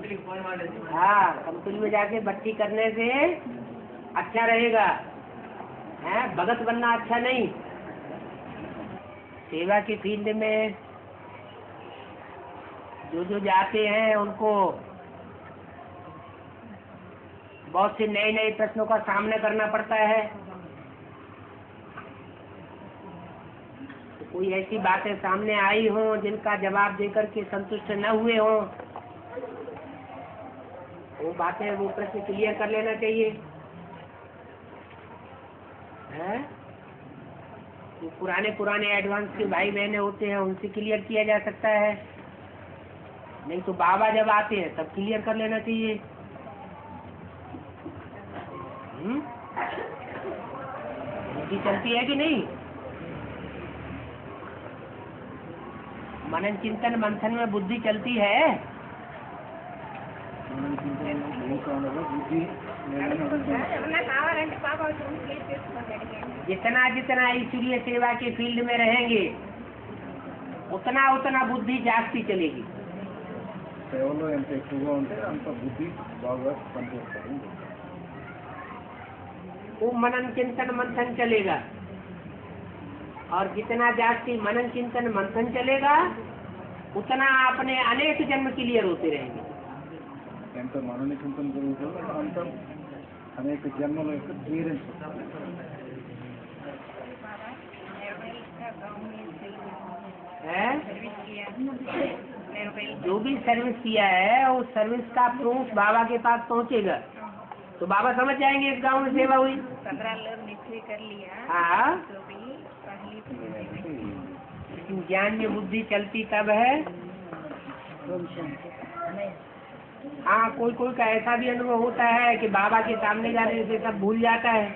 हाँ, कंपनी में जाके भर्ती करने से अच्छा रहेगा, है भगत बनना अच्छा नहीं। सेवा की फील्ड में जो जाते हैं उनको बहुत से नए नए प्रश्नों का सामना करना पड़ता है। तो कोई ऐसी बातें सामने आई हो जिनका जवाब देकर के संतुष्ट न हुए हो, वो बातें वो प्रश्न क्लियर कर लेना चाहिए, है? जो पुराने एडवांस के भाई बहने होते हैं उनसे क्लियर किया जा सकता है, नहीं तो बाबा जब आते हैं तब क्लियर कर लेना चाहिए। बुद्धि चलती है कि नहीं? मनन चिंतन मंथन में बुद्धि चलती है। जितना जितना ईश्वरीय सेवा के फील्ड में रहेंगे उतना उतना बुद्धि जागती चलेगी। సేవలో ఎంత ఎక్కువగా ఉంటే అంత బుద్ధి బాగా పనిచేస్తుంది। वो मनन चिंतन मंथन चलेगा, और जितना जास्ती मनन चिंतन मंथन चलेगा उतना अपने अनेक जन्म क्लियर होते रहेंगे। ఎంత మనన చింతన జరుగుతుందో అంత అనేక జన్మల యొక్క క్లియరెన్స్ है। जो भी सर्विस किया है उस सर्विस का प्रूफ बाबा के पास पहुंचेगा तो बाबा समझ जाएंगे इस गांव में सेवा हुई। 15 लोग निश्चय कर लिया। हाँ, तो भी पहली लेकिन ज्ञान में बुद्धि चलती तब है। हाँ, कोई कोई का ऐसा भी अनुभव होता है कि बाबा के सामने जाने से सब भूल जाता है।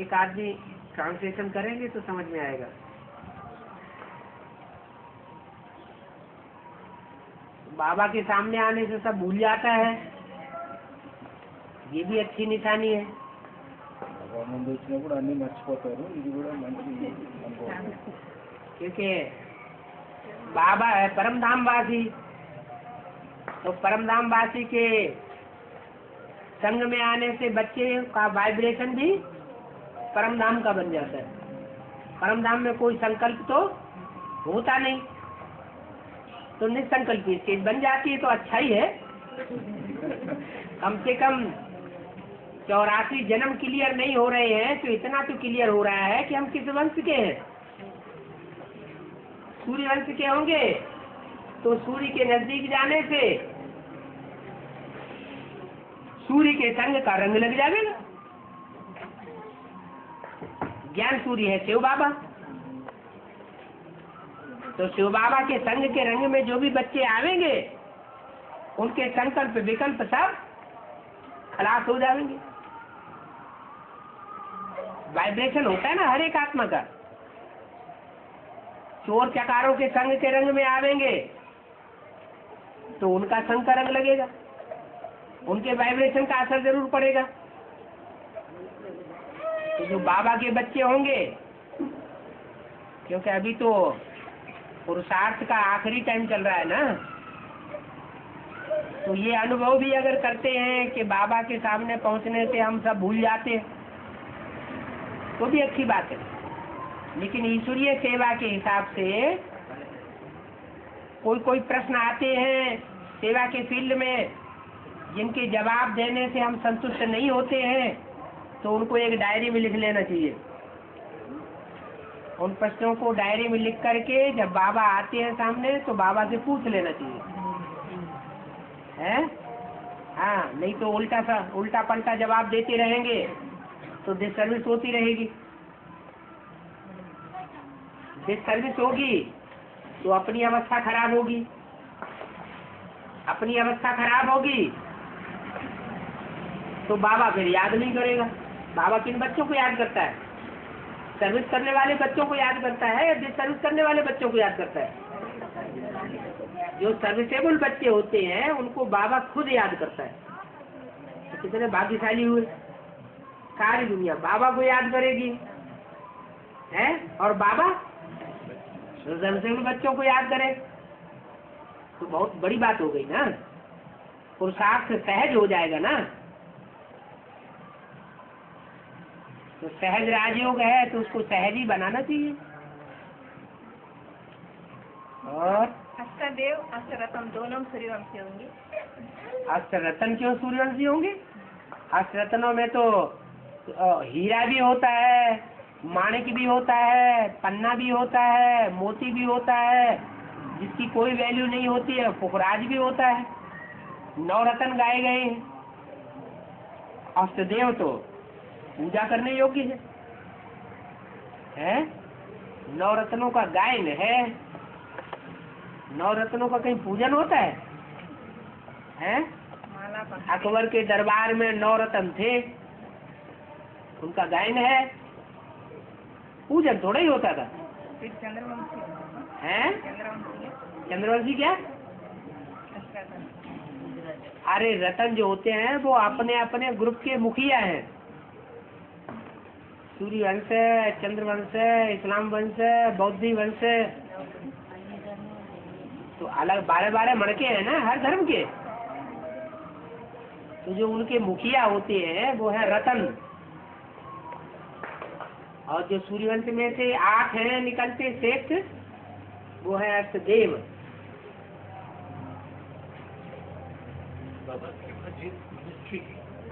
एक आदमी ट्रांसलेशन करेंगे तो समझ में आएगा। बाबा के सामने आने से सब भूल जाता है, ये भी अच्छी निशानी है। ముందు వచ్చినప్పుడు అన్ని మర్చిపోతారు, ఇది కూడా మంచి అనుభవం। क्योंकि बाबा है परम धाम वासी, तो परम धाम वासी के संग में आने से बच्चे का वाइब्रेशन भी परम धाम का बन जाता है। परम धाम में कोई संकल्प तो होता नहीं, तो निसंकल्पी चीज बन जाती है तो अच्छा ही है। कम से कम 84 जन्म क्लियर नहीं हो रहे हैं तो इतना तो क्लियर हो रहा है कि हम किस वंश के हैं। सूर्य वंश के होंगे तो सूर्य के नजदीक जाने से सूर्य के संग का रंग लग जाएगा। ज्ञान सूर्य है शिव बाबा, तो शिव बाबा के संग के रंग में जो भी बच्चे आवेंगे उनके संकल्प विकल्प सब खलास हो जाएंगे। वाइब्रेशन होता है ना हर एक आत्मा का। चोर चकारों के संग के रंग में आवेंगे तो उनका संग का रंग लगेगा, उनके वाइब्रेशन का असर जरूर पड़ेगा। तो जो बाबा के बच्चे होंगे, क्योंकि अभी तो पुरुषार्थ का आखिरी टाइम चल रहा है ना, तो ये अनुभव भी अगर करते हैं कि बाबा के सामने पहुंचने से हम सब भूल जाते हैं तो भी अच्छी बात है। लेकिन ईश्वरीय सेवा के हिसाब से कोई कोई प्रश्न आते हैं सेवा के फील्ड में जिनके जवाब देने से हम संतुष्ट नहीं होते हैं, तो उनको एक डायरी में लिख लेना चाहिए। उन प्रश्नों को डायरी में लिख करके जब बाबा आते हैं सामने तो बाबा से पूछ लेना चाहिए, है? हाँ, नहीं तो उल्टा पलटा जवाब देते रहेंगे तो डिसर्विस होती रहेगी। डिसर्विस होगी तो अपनी अवस्था खराब होगी, अपनी अवस्था खराब होगी तो बाबा फिर याद नहीं करेगा। बाबा किन बच्चों को याद करता है? सर्विस करने वाले बच्चों को याद करता है या डिसर्विस करने वाले बच्चों को याद करता है? जो सर्विसेबल बच्चे होते हैं उनको बाबा खुद याद करता है। तो कितने भाग्यशाली हुए। सारी दुनिया बाबा को याद करेगी, है? और बाबा रतन से भी बच्चों को याद करें तो बहुत बड़ी बात हो गई ना, पुरुषार्थ सहज हो जाएगा ना। तो सहज राजयोग है तो उसको सहज ही बनाना चाहिए। और अष्टदेव अष्टरत्न दोनों सूर्यवंशी होंगे। अष्टरत्न क्यों सूर्यवंशी होंगे? अष्टरत्नों में तो हीरा भी होता है, माणिक भी होता है, पन्ना भी होता है, मोती भी होता है, जिसकी कोई वैल्यू नहीं होती है, पुखराज भी होता है। 9 रत्न गाए गए हैं। अष्टदेव तो पूजा करने योग्य है? 9 रत्नों का गायन है। 9 रत्नों का कहीं पूजन होता है? माला पर अकबर के दरबार में 9 रत्न थे, उनका गायन है, पूजन थोड़ा ही होता था। फिर चंद्रवंशी हैं? चंद्रवंशी चंद्रवंशी क्या? अष्टरत्न अरे रतन जो होते हैं वो अपने अपने ग्रुप के मुखिया हैं। सूर्य वंश है, चंद्रवंश है, इस्लाम वंश है, बौद्धि वंश है, तो अलग 12-12 मणके हैं ना हर धर्म के। तो जो उनके मुखिया होते हैं वो है रतन, और जो सूर्यवंश में से 8 हैं निकलते श्रेष्ठ, वो है अष्टदेव।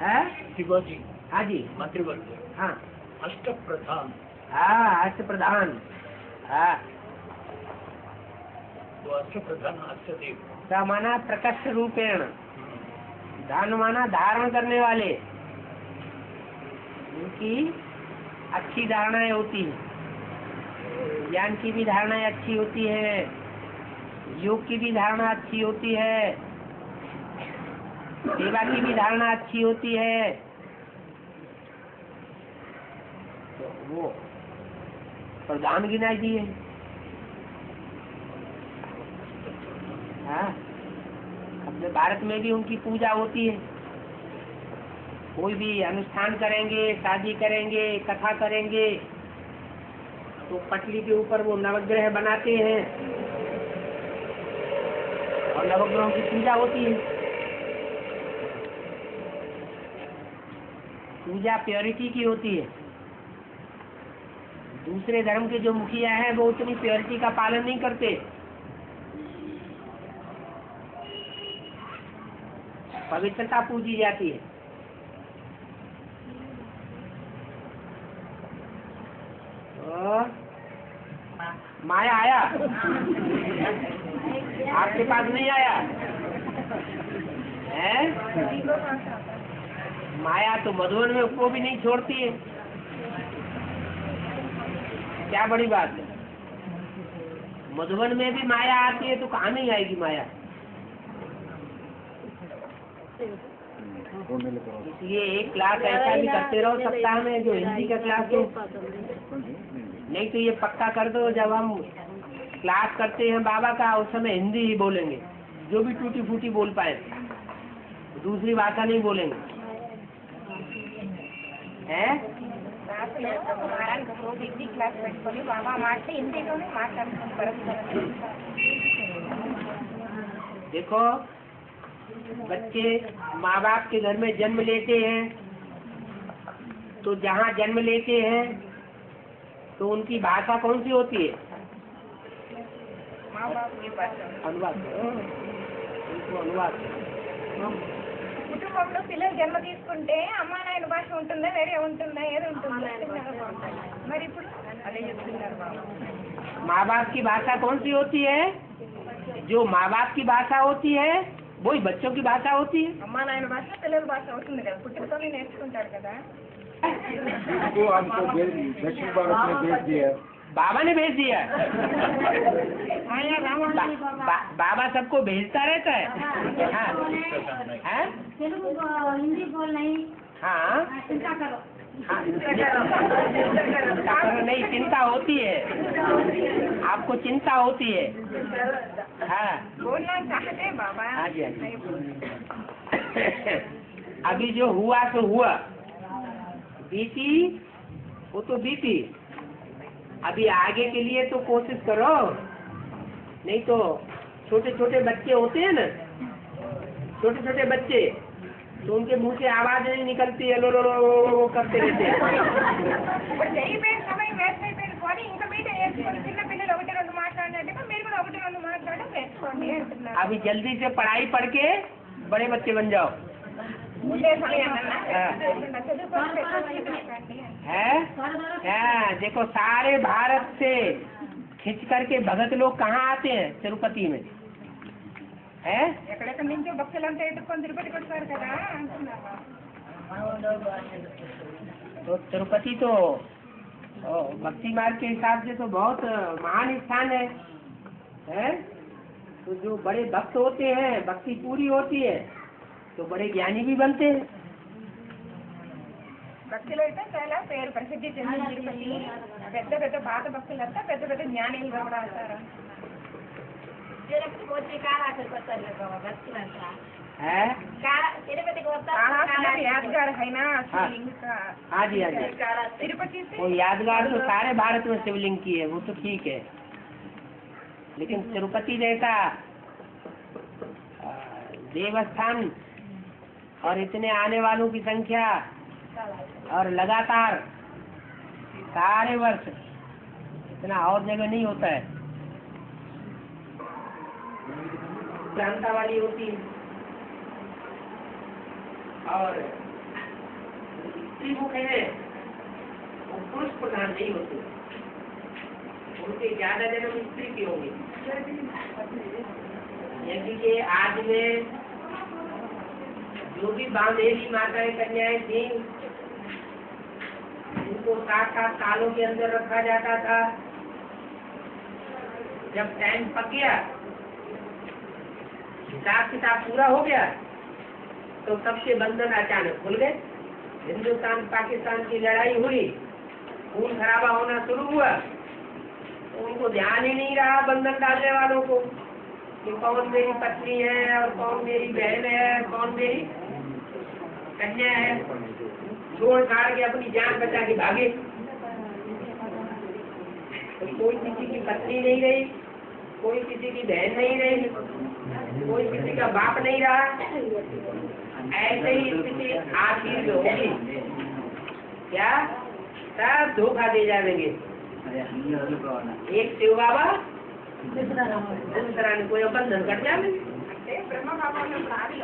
है? शिवाजी हाँ जी, मंत्रिवर्ग हाँ अष्ट प्रधान, हाँ, अष्ट प्रधान। हाँ, तो अष्ट प्रधान अष्टदेव। का माना प्रकट रूपेण, धान माना धारण करने वाले, उनकी अच्छी धारणाएं होती है, ज्ञान की भी धारणाएं अच्छी होती है, योग की भी धारणा अच्छी होती है, सेवा की भी धारणा अच्छी होती है। तो वो प्रधान गिनाई दिए। हाँ, अपने भारत में भी उनकी पूजा होती है। कोई भी अनुष्ठान करेंगे, शादी करेंगे, कथा करेंगे, तो पटली के ऊपर वो नवग्रह बनाते हैं और नवग्रहों की पूजा होती है। पूजा प्योरिटी की होती है। दूसरे धर्म के जो मुखिया हैं वो उतनी प्योरिटी का पालन नहीं करते। पवित्रता पूजी जाती है। और माया आया? आपके पास नहीं आया है? माया तो मधुबन में उसको भी नहीं छोड़ती है। क्या बड़ी बात है, मधुबन में भी माया आती है तो कहाँ नहीं आएगी माया। इसलिए एक क्लास ऐसा भी करते रहो सप्ताह में, जो हिंदी का क्लास हो। नहीं तो ये पक्का कर दो, जब हम क्लास करते हैं बाबा का उस समय हिंदी ही बोलेंगे, जो भी टूटी फूटी बोल पाए, दूसरी भाषा नहीं बोलेंगे। है? क्लास పెట్టుకొని బాబా మాట్లాడి హిందీలోనే మాట్లాడుతున్నారు పరస్పరం। देखो, बच्चे माँ बाप के घर में जन्म लेते हैं, तो जहाँ जन्म लेते हैं तो उनकी भाषा कौन सी होती है? माँ बाप की भाषा। अनुवाद करो, उनको अनुवाद करो। కుటుంబంలో పిల్లలు జన్మ తీసుకుంటే అమ్మా నాయన భాష ఉంటుందా, వేరే ఉంటుందా, ఏది ఉంటుందా? మరి ఇప్పుడు అదే చెప్తున్నారు బాబా। माँ बाप की भाषा कौन सी होती है? जो माँ बाप की भाषा होती है वही बच्चों की भाषा होती है। అమ్మా నాయన భాష పిల్లల భాష అవుతుంది కదా, పుట్టుకతోనే నేర్చుకుంటారు కదా। इसको हमको दक्षिण भारत में भेज दिया। बाबा ने भेज दिया। మాయా రావణ बाबा सबको भेजता रहता है। हाँ, हैं? तेलुगु हिंदी बोल नहीं, हाँ, चिंता करो। हाँ, नहीं, चिंता होती है, आपको चिंता होती है। हाँ, बोलना चाहते हैं बाबा। हाँ जी, हाँ जी। अभी जो हुआ तो हुआ, बीती वो तो बीती, अभी आगे के लिए तो कोशिश करो, नहीं तो छोटे छोटे बच्चे होते हैं ना, छोटे छोटे बच्चे, तो उनके मुंह से आवाज नहीं निकलती है, लो लो लो लो करते रहते हैं। अभी जल्दी से पढ़ाई पढ़ के बड़े बच्चे बन जाओ। है देखो, सारे भारत से खिंच करके भगत लोग कहाँ आते हैं? तिरुपति में है। तो तिरुपति तो भक्ति मार्ग के हिसाब से तो बहुत महान स्थान है। तो जो बड़े भक्त होते हैं, भक्ति पूरी होती है तो बड़े ज्ञानी भी बनते हैं। భక్తిలో అయితే చాలా పేరు ప్రసిద్ధి చెందిన తిరుపతి. పెద్ద పెద్ద పాత భక్తులంతా పెద్ద పెద్ద జ్ఞానులుగా కూడా అవుతారు. తిరుపతికి వచ్చి కాళహస్తికి వస్తారు బాబా భక్తులంతా. తిరుపతికి వస్తారు यादगार है ना शिवलिंग का. हाँ जी हाँ जी, तिरुपति से वो यादगार तो सारे भारत में शिवलिंग की है, वो तो ठीक है, लेकिन तिरुपति जैसा देवस्थान और इतने आने वालों की संख्या और लगातार सारे वर्ष इतना और जगह नहीं होता है। क्रांता वाली होती है और स्त्री मुख है वो पुरुष प्रधान नहीं होते, उनके ज्यादा जन्म स्त्री की होंगे। जैसे कि आज में जो भी बांधेली माताएं कन्याएं थी, उनको 7-7 सालों के अंदर रखा जाता था। जब टाइम पक गया, हिसाब किताब पूरा हो गया, तो सबके बंधन अचानक खुल गए। हिंदुस्तान पाकिस्तान की लड़ाई हुई, खून खराबा होना शुरू हुआ, तो उनको ध्यान ही नहीं रहा बंधन डालने वालों को कि कौन मेरी पत्नी है और कौन मेरी बहन है, कौन मेरी कन्या है। छोड़ छाड़ के अपनी जान बचा के भागे। तो कोई किसी की पत्नी नहीं रही, कोई किसी की बहन नहीं रही, कोई किसी का बाप नहीं रहा। ऐसे ही स्थिति आखिर में होगी। क्या? सब धोखा दे जाएंगे। एक शिव बाबा दूसरा ने कोई बंधन कर जाए। బ్రహ్మ బాబాలో భార్య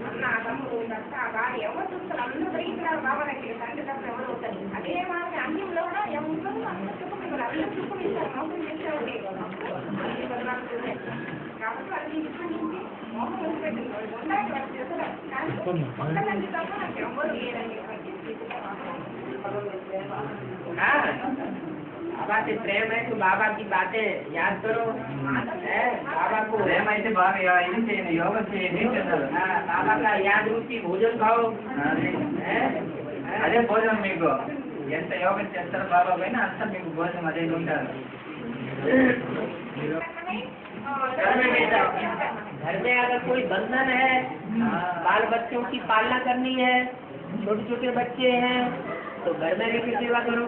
అన్న తమ్ముడు భర్త భార్య ఎవరు చూస్తారు? అందరూ ఇక్కడ బాబా దగ్గర తండ్రి తప్ప ఎవరు అవుతారు? అదే వాళ్ళకి అంత్యంలో కూడా ఎవరు అందరూ చుట్టుకుంటారు, అందరూ చుట్టుకుంటారు, మోసం చేసేవాడి కాబట్టి వాళ్ళకి ఇప్పటి నుంచి మోసం వదిలిపెట్టింది ఉండాలి. వాళ్ళు చేస్తారు కానీ తప్ప నాకు ఎవరు లేదని बाबा से प्रेम है तो बाबा की बातें याद करो। बाबा को ప్రేమ అయితే బాగా ఇది చేయండి, యోగా చేయండి. बाबा का याद रूपी भोजन खाओ। అదే భోజనం మీకు ఎంత యోగం చేస్తారో బాబా పైన అంత మీకు భోజనం అదే ఉంటారు. घर में अगर कोई बंधन है, बाल बच्चों की पालना करनी है, छोटे छोटे बच्चे हैं, तो घर में रह के सेवा करो।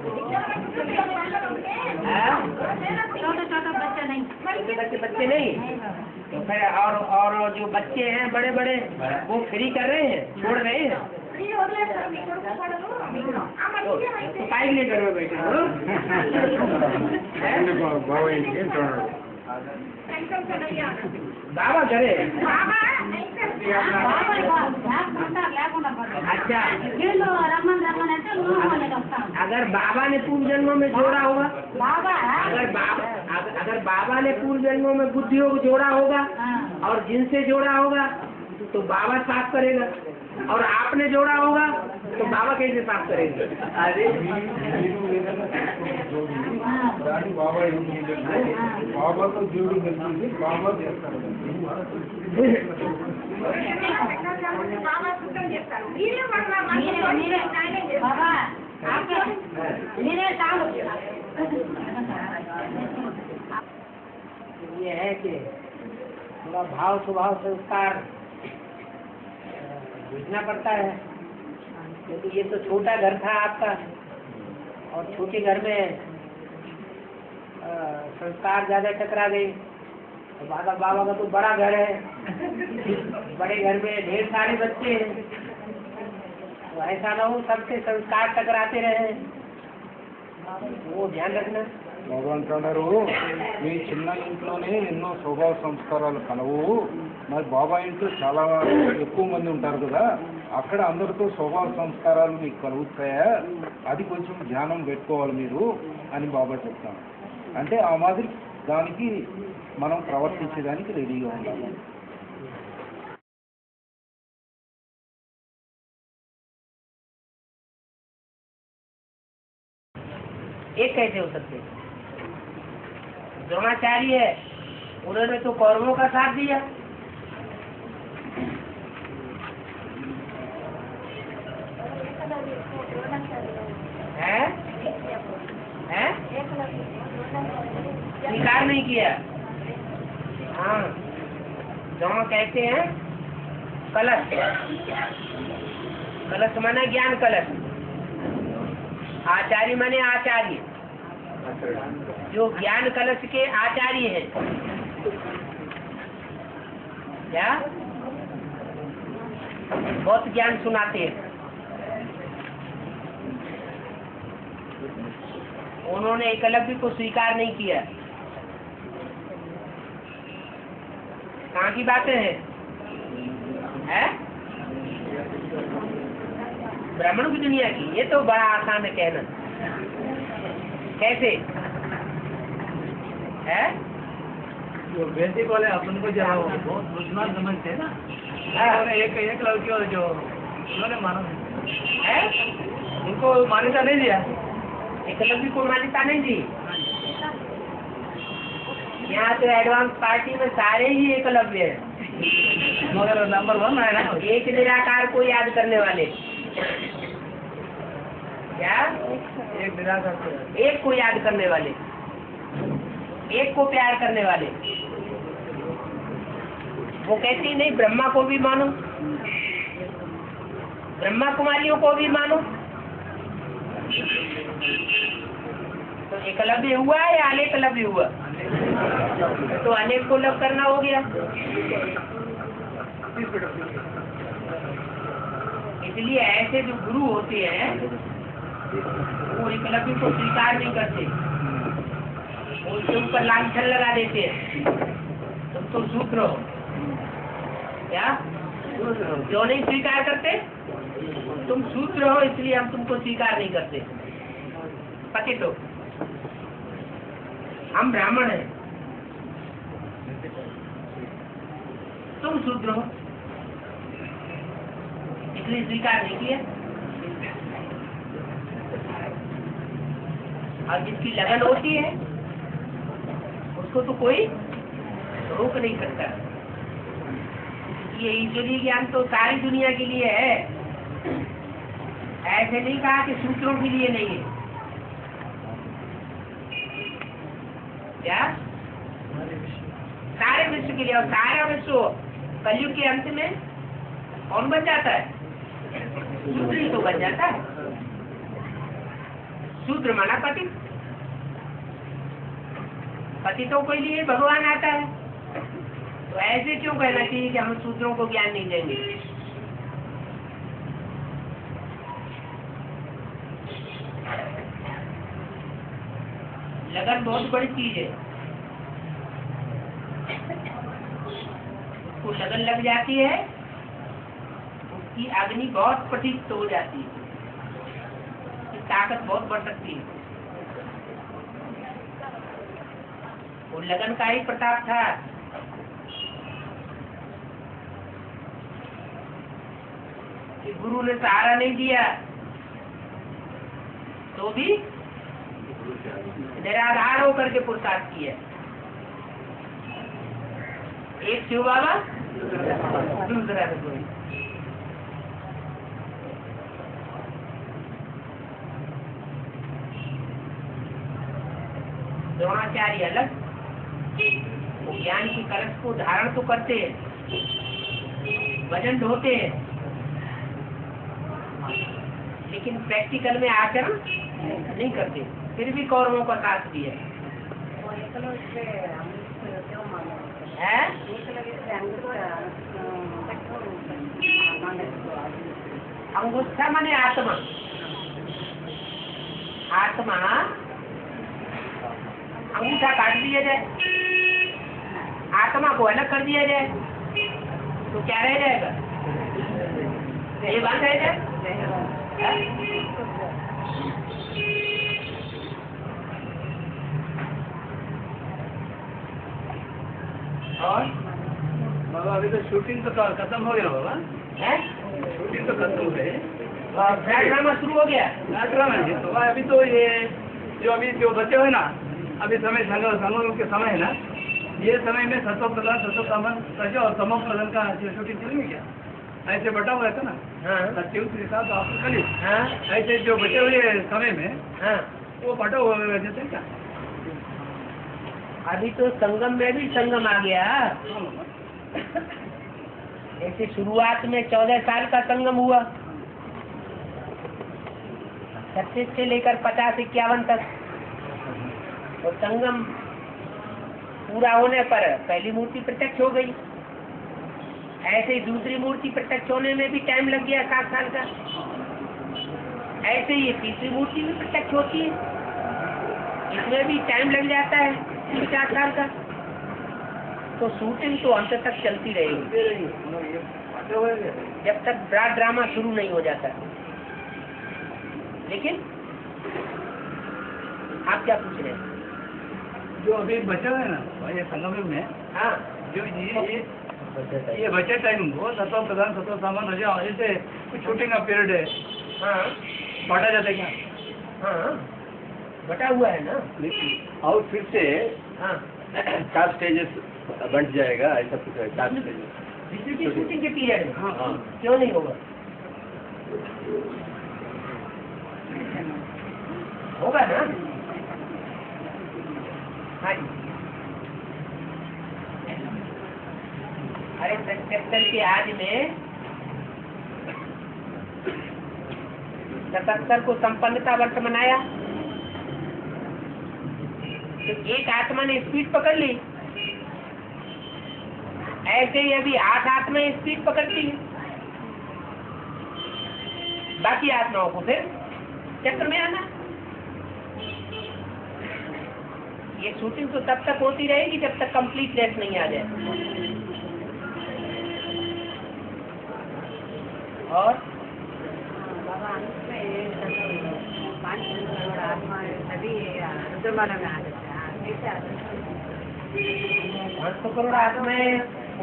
छोटे बच्चे नहीं तो फिर और जो बच्चे हैं बड़े बड़े वो फ्री कर रहे हैं, छोड़ रहे हैं, तो काहे लिए घर में बैठे हो? बाबा करे अच्छा। अगर बाबा ने पूर्व जन्मों में जोड़ा होगा, अगर बाबा ने पूर्व जन्मों में बुद्धियों को जोड़ा होगा और जिनसे जोड़ा होगा तो बाबा साफ करेगा, और आपने जोड़ा होगा तो बाबा कैसे साफ करेंगे? अरे बाबा तो जोड़ करती बाबा చేస్తారు. బాబా శుద్ధం చేస్తారు. మీరే బాబా మీరే చాలు. ये है कि थोड़ा भाव स्वभाव संस्कार बुझना पड़ता है, क्योंकि ये तो छोटा घर था आपका, और छोटे घर में संस्कार ज्यादा टकरा गए। तो बाबा का तो बड़ा घर है, बड़े घर में ढेर सारे बच्चे हैं, तो ऐसा ना हो सबसे संस्कार टकराते रहे, वो ध्यान रखना। బాబా అంటున్నారు మీ చిన్న ఇంట్లోనే ఎన్నో స్వభావ సంస్కారాలు కలవు, మరి బాబా ఇంట్లో చాలా ఎక్కువ మంది ఉంటారు కదా, అక్కడ అందరితో స్వభావ సంస్కారాలు మీకు కలుగుతాయా, అది కొంచెం ధ్యానం పెట్టుకోవాలి మీరు అని బాబా చెప్తాను. అంటే ఆ మాదిరి దానికి మనం ప్రవర్తించేదానికి రెడీగా ఉండాలి. एक कैसे हो सकते? द्रोणाचार्य है, उन्होंने तो कौरवों का साथ दिया, है? है? स्वीकार नहीं किया। हाँ, द्रोण कहते हैं कलश, कलश माना ज्ञान कलश, आचार्य माने आचार्य, जो ज्ञान कलश के आचार्य हैं। क्या? बहुत ज्ञान सुनाते हैं। उन्होंने एकलव्य को स्वीकार नहीं किया। कहाँ की बातें हैं? है? ब्राह्मणों की दुनिया की। ये तो बड़ा आसान है कहना। कैसे है? जो बेसिक वाले अपन को जो बहुत दुश्मन समझते हैं ना, उन्होंने एक लड़की जो उन्होंने माना है, उनको मान्यता नहीं दिया, एकलव्य को मान्यता नहीं दी। यहाँ तो एडवांस पार्टी में सारे ही एकलव्य है, मगर नंबर 1 है ना, एक निराकार को याद करने वाले। क्या? एक निराकार, एक को याद करने वाले, एक को प्यार करने वाले। वो कहती नहीं ब्रह्मा को भी मानो, ब्रह्मा कुमारियों को भी मानो। तो एकलव्य हुआ या अनेकलव्य हुआ? तो अनेक को लव करना हो गया। इसलिए ऐसे जो गुरु होते हैं वो एकलव्य को स्वीकार नहीं करते, उसके ऊपर लांछन लगा देते हैं, तुम तो शूद्र हो। क्या? क्यों नहीं स्वीकार करते? तुम शूद्र हो इसलिए हम तुमको स्वीकार नहीं करते। पतित हो, हम ब्राह्मण हैं, तुम शूद्र हो इसलिए स्वीकार नहीं किया। और जिसकी लगन होती है उसको तो कोई रोक नहीं सकता। ये ईश्वरीय ज्ञान तो सारी दुनिया के लिए है, ऐसे नहीं कहा कि सूत्रों के लिए नहीं है। क्या? सारे विश्व के लिए। और सारा विश्व कलयुग के अंत में कौन बन जाता है? शूद्र ही तो बन जाता है। शूद्र माना पति, पतितों के लिए भगवान आता है। तो ऐसे क्यों कहना चाहिए कि हम शूद्रों को ज्ञान नहीं देंगे? लगन बहुत बड़ी चीज है, उसको लगन लग जाती है, उसकी अग्नि बहुत प्रतीत हो जाती है, उसकी ताकत बहुत बढ़ सकती है। वो लगन का ही प्रताप था। कि गुरु ने सहारा नहीं दिया तो भी निराधार होकर के पुरुषार्थ किया। एक शिव बाबा, दूसरा कोई। द्रोणाचार्य अलग, वो ज्ञान की कलश को धारण तो करते हैं, वजन ढोते हैं, लेकिन प्रैक्टिकल में आचरण नहीं करते। फिर भी कौरवों का साथ दिया। है अंगूठा माने आत्मा, आत्मा अंगूठा काट दिया जाए, आत्मा को अलग कर दिया जाए तो क्या रह जाएगा? ये बात रह जाए। और बाबा अभी तो शूटिंग तो खत्म हो गया बाबा, है शूटिंग तो खत्म हो गई, ड्रामा शुरू हो गया। नाटक में तो अभी तो ये जो अभी जो बचे हुए ना, अभी समय संगम के समय है ना, ये समय में सत्व प्रधान सत्व सामन सजो और तमो प्रधान का जो शूटिंग चलेंगे क्या, ऐसे बटा हुआ था ना। हाँ सत्युग के साथ आपको कली हाँ ऐसे जो बचे हुए समय में हाँ। वो बटा हुआ जैसे क्या। अभी तो संगम में भी संगम आ गया। ऐसे शुरुआत में 14 साल का संगम हुआ, 36 से लेकर 50-51 तक। और संगम पूरा होने पर पहली मूर्ति प्रत्यक्ष हो गई। ऐसे ही दूसरी मूर्ति प्रत्यक्ष होने में भी टाइम लग गया 7 साल का। ऐसे ही तीसरी मूर्ति भी प्रत्यक्ष होती है, इसमें भी टाइम लग जाता है 3-4 साल का। तो शूटिंग तो अंत तक चलती रहेगी जब तक बड़ा ड्रामा शुरू नहीं हो जाता। लेकिन आप क्या पूछ रहे हैं? जो अभी बचे हुए ना ये संगम में, हाँ जो ये बचे टाइम वो सत्व प्रधान सत्व सामान रजा ऐसे कुछ शूटिंग का पीरियड है, हाँ बांटा जाता है क्या? हाँ बटा हुआ है ना। और फिर से हाँ 4 स्टेजेस बंट जाएगा, ऐसा कुछ है 4 स्टेजेस दूसरी शूटिंग के पीरियड में। हाँ। क्यों नहीं होगा? होगा ना। हाँ जी। अरे 77 के आज में 77 को संपन्नता वर्ष मनाया तो एक आत्मा ने स्पीड पकड़ ली। ऐसे ही अभी 8 आत्माएं स्पीड पकड़ती है, बाकी आत्माओं को फिर चक्र में आना। ये शूटिंग तो तब तक होती रहेगी जब तक कंप्लीटनेस नहीं आ जाए। और बाबा अंत में 5 करोड़ आत्मा सभी रुद्रमाला में आ जाता है, कैसे आ जाता है? 500 करोड़ आत्माएं,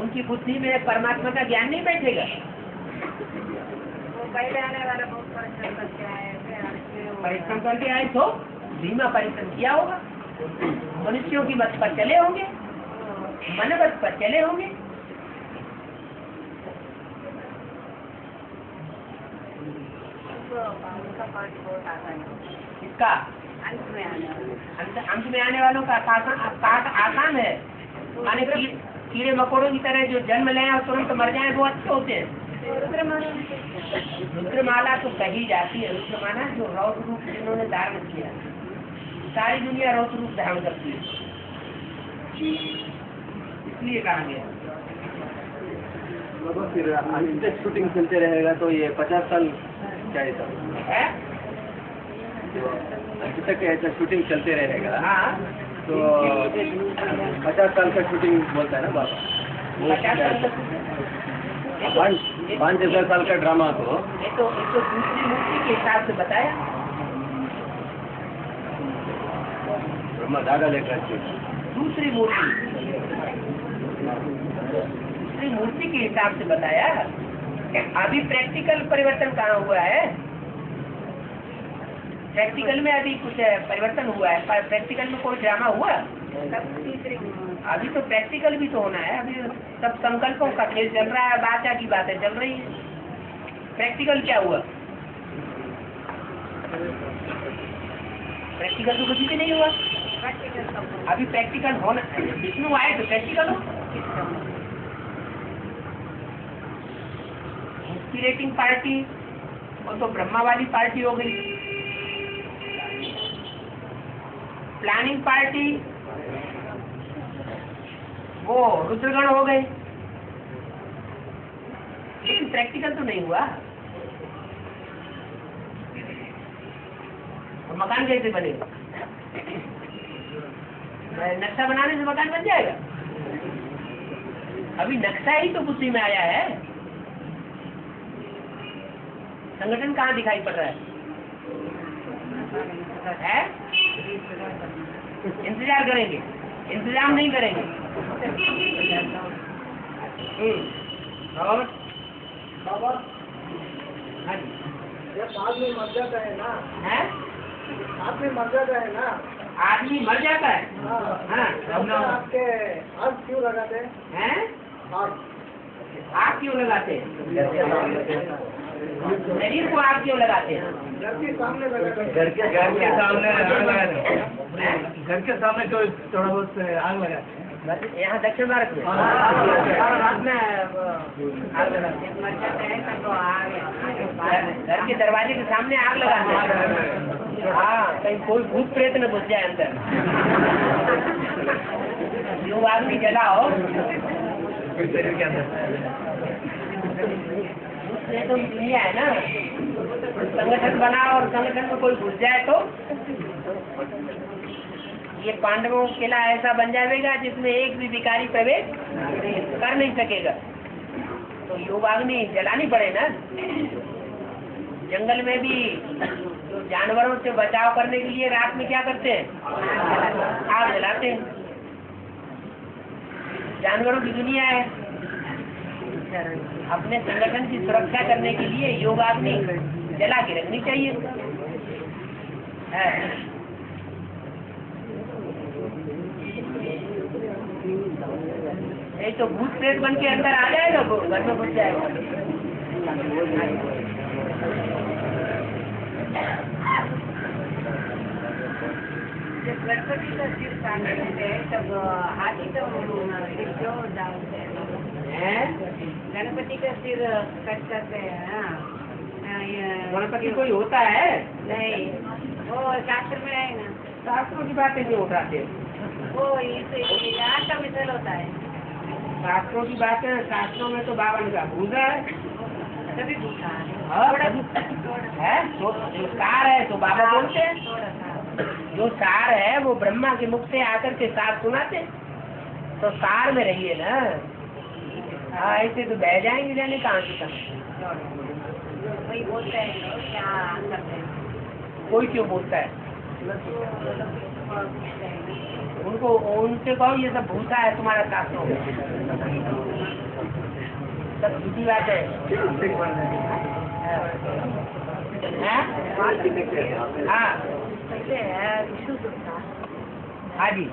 उनकी बुद्धि में परमात्मा का ज्ञान नहीं बैठेगा। वो पहले आने वाला बहुत परिश्रम करके आए, फिर अंत में वो परिश्रम करके आए तो धीमा परिश्रम किया होगा, मनुष्यों की मत पर चले होंगे, मनोबत पर चले होंगे। उनका पाठ बहुत आसान है, इसका अंत में आने वाला। अंत में आने वालों का आसान है। माने कीड़े मकोड़ों की तरह जो जन्म लें और तुरंत मर जाएं वो अच्छे होते हैं। रुद्रमाला तो कही जाती है, रुद्रमाला जो रौद्र रूप जिन्होंने धारण किया, सारी दुनिया रौद्र रूप धारण करती है, इसलिए कहा गया। फिर अभी तक शूटिंग चलते रहेगा तो ये 50 साल क्या है? अभी तक ऐसा शूटिंग चलते रहेगा हाँ तो 50 साल का शूटिंग बोलता है ना बाबा। 50 साल तक 5-10 साल का ड्रामा तो ये तो दूसरी मूर्ति के हिसाब से बताया। ब्रह्मा धागा लेकर दूसरी मूर्ति के हिसाब से बताया। अभी प्रैक्टिकल परिवर्तन कहाँ हुआ है? प्रैक्टिकल में अभी कुछ परिवर्तन हुआ है? प्रैक्टिकल में कोई ड्रामा हुआ? अभी तो प्रैक्टिकल भी तो होना है। अभी सब संकल्पों का खेल चल रहा है, बाचा की बातें चल रही है। प्रैक्टिकल क्या हुआ? प्रैक्टिकल तो कुछ भी नहीं हुआ। अभी प्रैक्टिकल होना, विष्णु आए तो प्रैक्टिकल हो। इंस्पिरेटिंग पार्टी वो तो ब्रह्मा वाली पार्टी हो गई। प्लानिंग पार्टी वो रुद्रगण हो गए। लेकिन प्रैक्टिकल तो नहीं हुआ। और मकान कैसे बनेगा? नक्शा बनाने से मकान बन जाएगा? अभी नक्शा ही तो बुद्धि में आया है, संगठन कहाँ दिखाई पड़ रहा है? इंतजार करेंगे, इंतजाम नहीं करेंगे। और हाँ जी, जब आदमी मर जाता है ना, है आदमी मर जाता है ना, आदमी मर जाता है। हाँ, तब आपके आग क्यों लगाते हैं? हैं? आग क्यों लगाते हैं? शरीर को आग क्यों लगाते हैं? घर के सामने लगाते हैं। घर के सामने घर के सामने कोई थोड़ा बहुत आग लगाते हैं। यहाँ दक्षिण भारत में रात में आग लगाते हैं, मर जाते हैं तब तो आग घर के दरवाजे के सामने आग लगाते हैं। हाँ, कहीं कोई भूत प्रेत न घुस जाए अंदर। जो आग नहीं जलाओ ये तो दुनिया है ना, संगठन बना और संगठन में कोई घुस जाए तो ये पांडवों के किला ऐसा बन जाएगा जिसमें एक भी भिखारी प्रवेश कर नहीं सकेगा। तो योगाग्नि जलानी पड़े ना। जंगल में भी जो जानवरों से बचाव करने के लिए रात में क्या करते हैं? आग जलाते हैं। जानवरों की दुनिया है, अपने संगठन की सुरक्षा करने के लिए योगाग्नि जला के रखनी चाहिए। ये तो भूत प्रेत बन के अंदर आ जाएगा, घर में घुस जाएगा। जब गणपति का सिर काटते हैं तब हाथी तो क्यों डालते हैं? गणपति का सिर कट करते हैं ना। गणपति कोई होता है? नहीं, वो शास्त्र में है ना। शास्त्रों की बातें क्यों उठाते हैं? वो इसे यहाँ का मिसल होता है। शास्त्रों की बातें, शास्त्रों में तो बावन का भूजा है। तभी पूछा है तो जो सार है तो बाबा बोलते हैं। जो सार है वो ब्रह्मा के मुख से आकर के सार सुनाते, तो सार में रहिए ना। हाँ, ऐसे तो बह जाएंगे, जाने कहाँ से कहाँ। वही बोलते हैं क्या करते हैं। कोई क्यों बोलता है? उनको उनसे कहो ये सब भूसा है तुम्हारा शास्त्रों में, सब झूठी बात है। हाँ हाँ जी,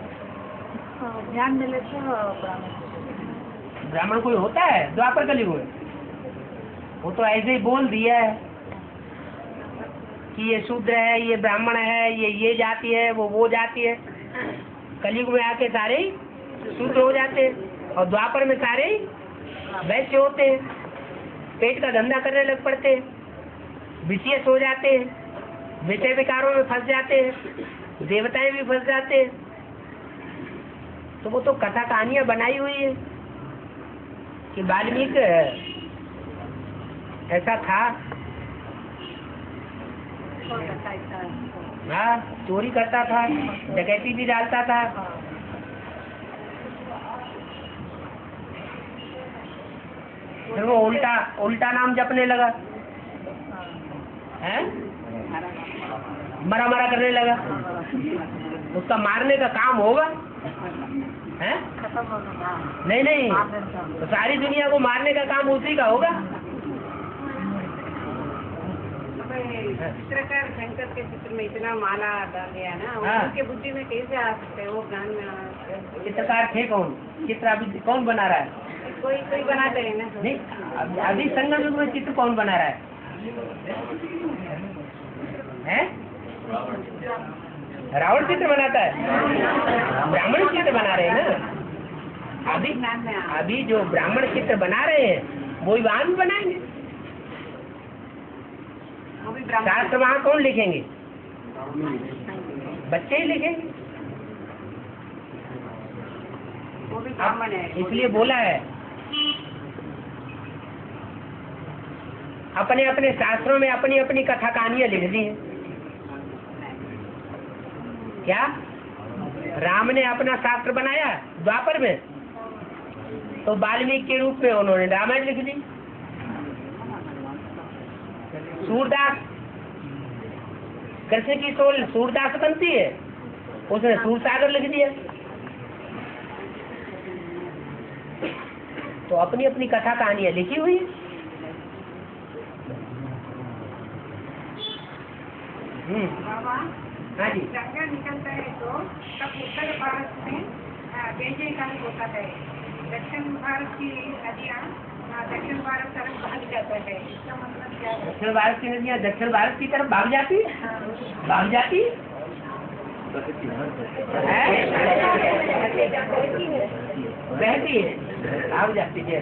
ध्यान मिले तो ब्राह्मण कोई होता है द्वापर कलयुग में? वो तो ऐसे ही बोल दिया है कि ये शूद्र है, ये ब्राह्मण है, ये जाति है, वो जाति है। कलयुग में आके सारे ही शूद्र हो जाते हैं और द्वापर में सारे ही वैश्य होते हैं, पेट का धंधा करने लग पड़ते हैं, विशेष हो जाते हैं, विषय विकारों में फंस जाते हैं, देवताएं भी फंस जाते हैं। तो वो तो कथा कहानियां बनाई हुई है कि वाल्मीकि ऐसा था। हाँ, चोरी करता था, डकैती भी डालता था। फिर वो उल्टा नाम जपने लगा, हैं? मरा करने लगा। उसका मारने का काम होगा? हैं? नहीं, तो सारी दुनिया को मारने का काम उसी का होगा। चित्रकार शंकर के चित्र में इतना माला डाल दिया ना, हाँ। उनके बुद्धि में कैसे आ सकते हैं? वो ज्ञान में आ सकते हैं। चित्रकार थे कौन? चित्र अभी कौन बना रहा है? कोई बनाते हैं ना। नहीं, अभी संगम युग में चित्र कौन बना रहा है? हैं? रावण चित्र बनाता है, ब्राह्मण चित्र बना रहे हैं ना। अभी जो ब्राह्मण चित्र बना रहे हैं वो वहां भी बनाएंगे। शास्त्र वहां कौन लिखेंगे? बच्चे ही लिखेंगे। वो भी ब्राह्मण है। इसलिए बोला है। अपने अपने शास्त्रों में अपनी अपनी कथा कहानियां लिख दी हैं। क्या राम ने अपना शास्त्र बनाया द्वापर में, तो वाल्मीकि के रूप में उन्होंने रामायण लिख दी। सूरदास, कृष्ण की सोल सूरदास बनती है, उसने सूरसागर लिख दिया। तो अपनी अपनी कथा कहानियां लिखी हुई है। बाबा हाँ जी। गंगा निकलता है तो तब उत्तर भारत में बेजे काल होता है, दक्षिण भारत की नदियाँ दक्षिण भारत तरफ भाग जाता है। इसका मतलब क्या है? दक्षिण भारत की नदियाँ दक्षिण भारत की तरफ भाग जाती है, भाग जाती है? बहती है, भाग जाती है।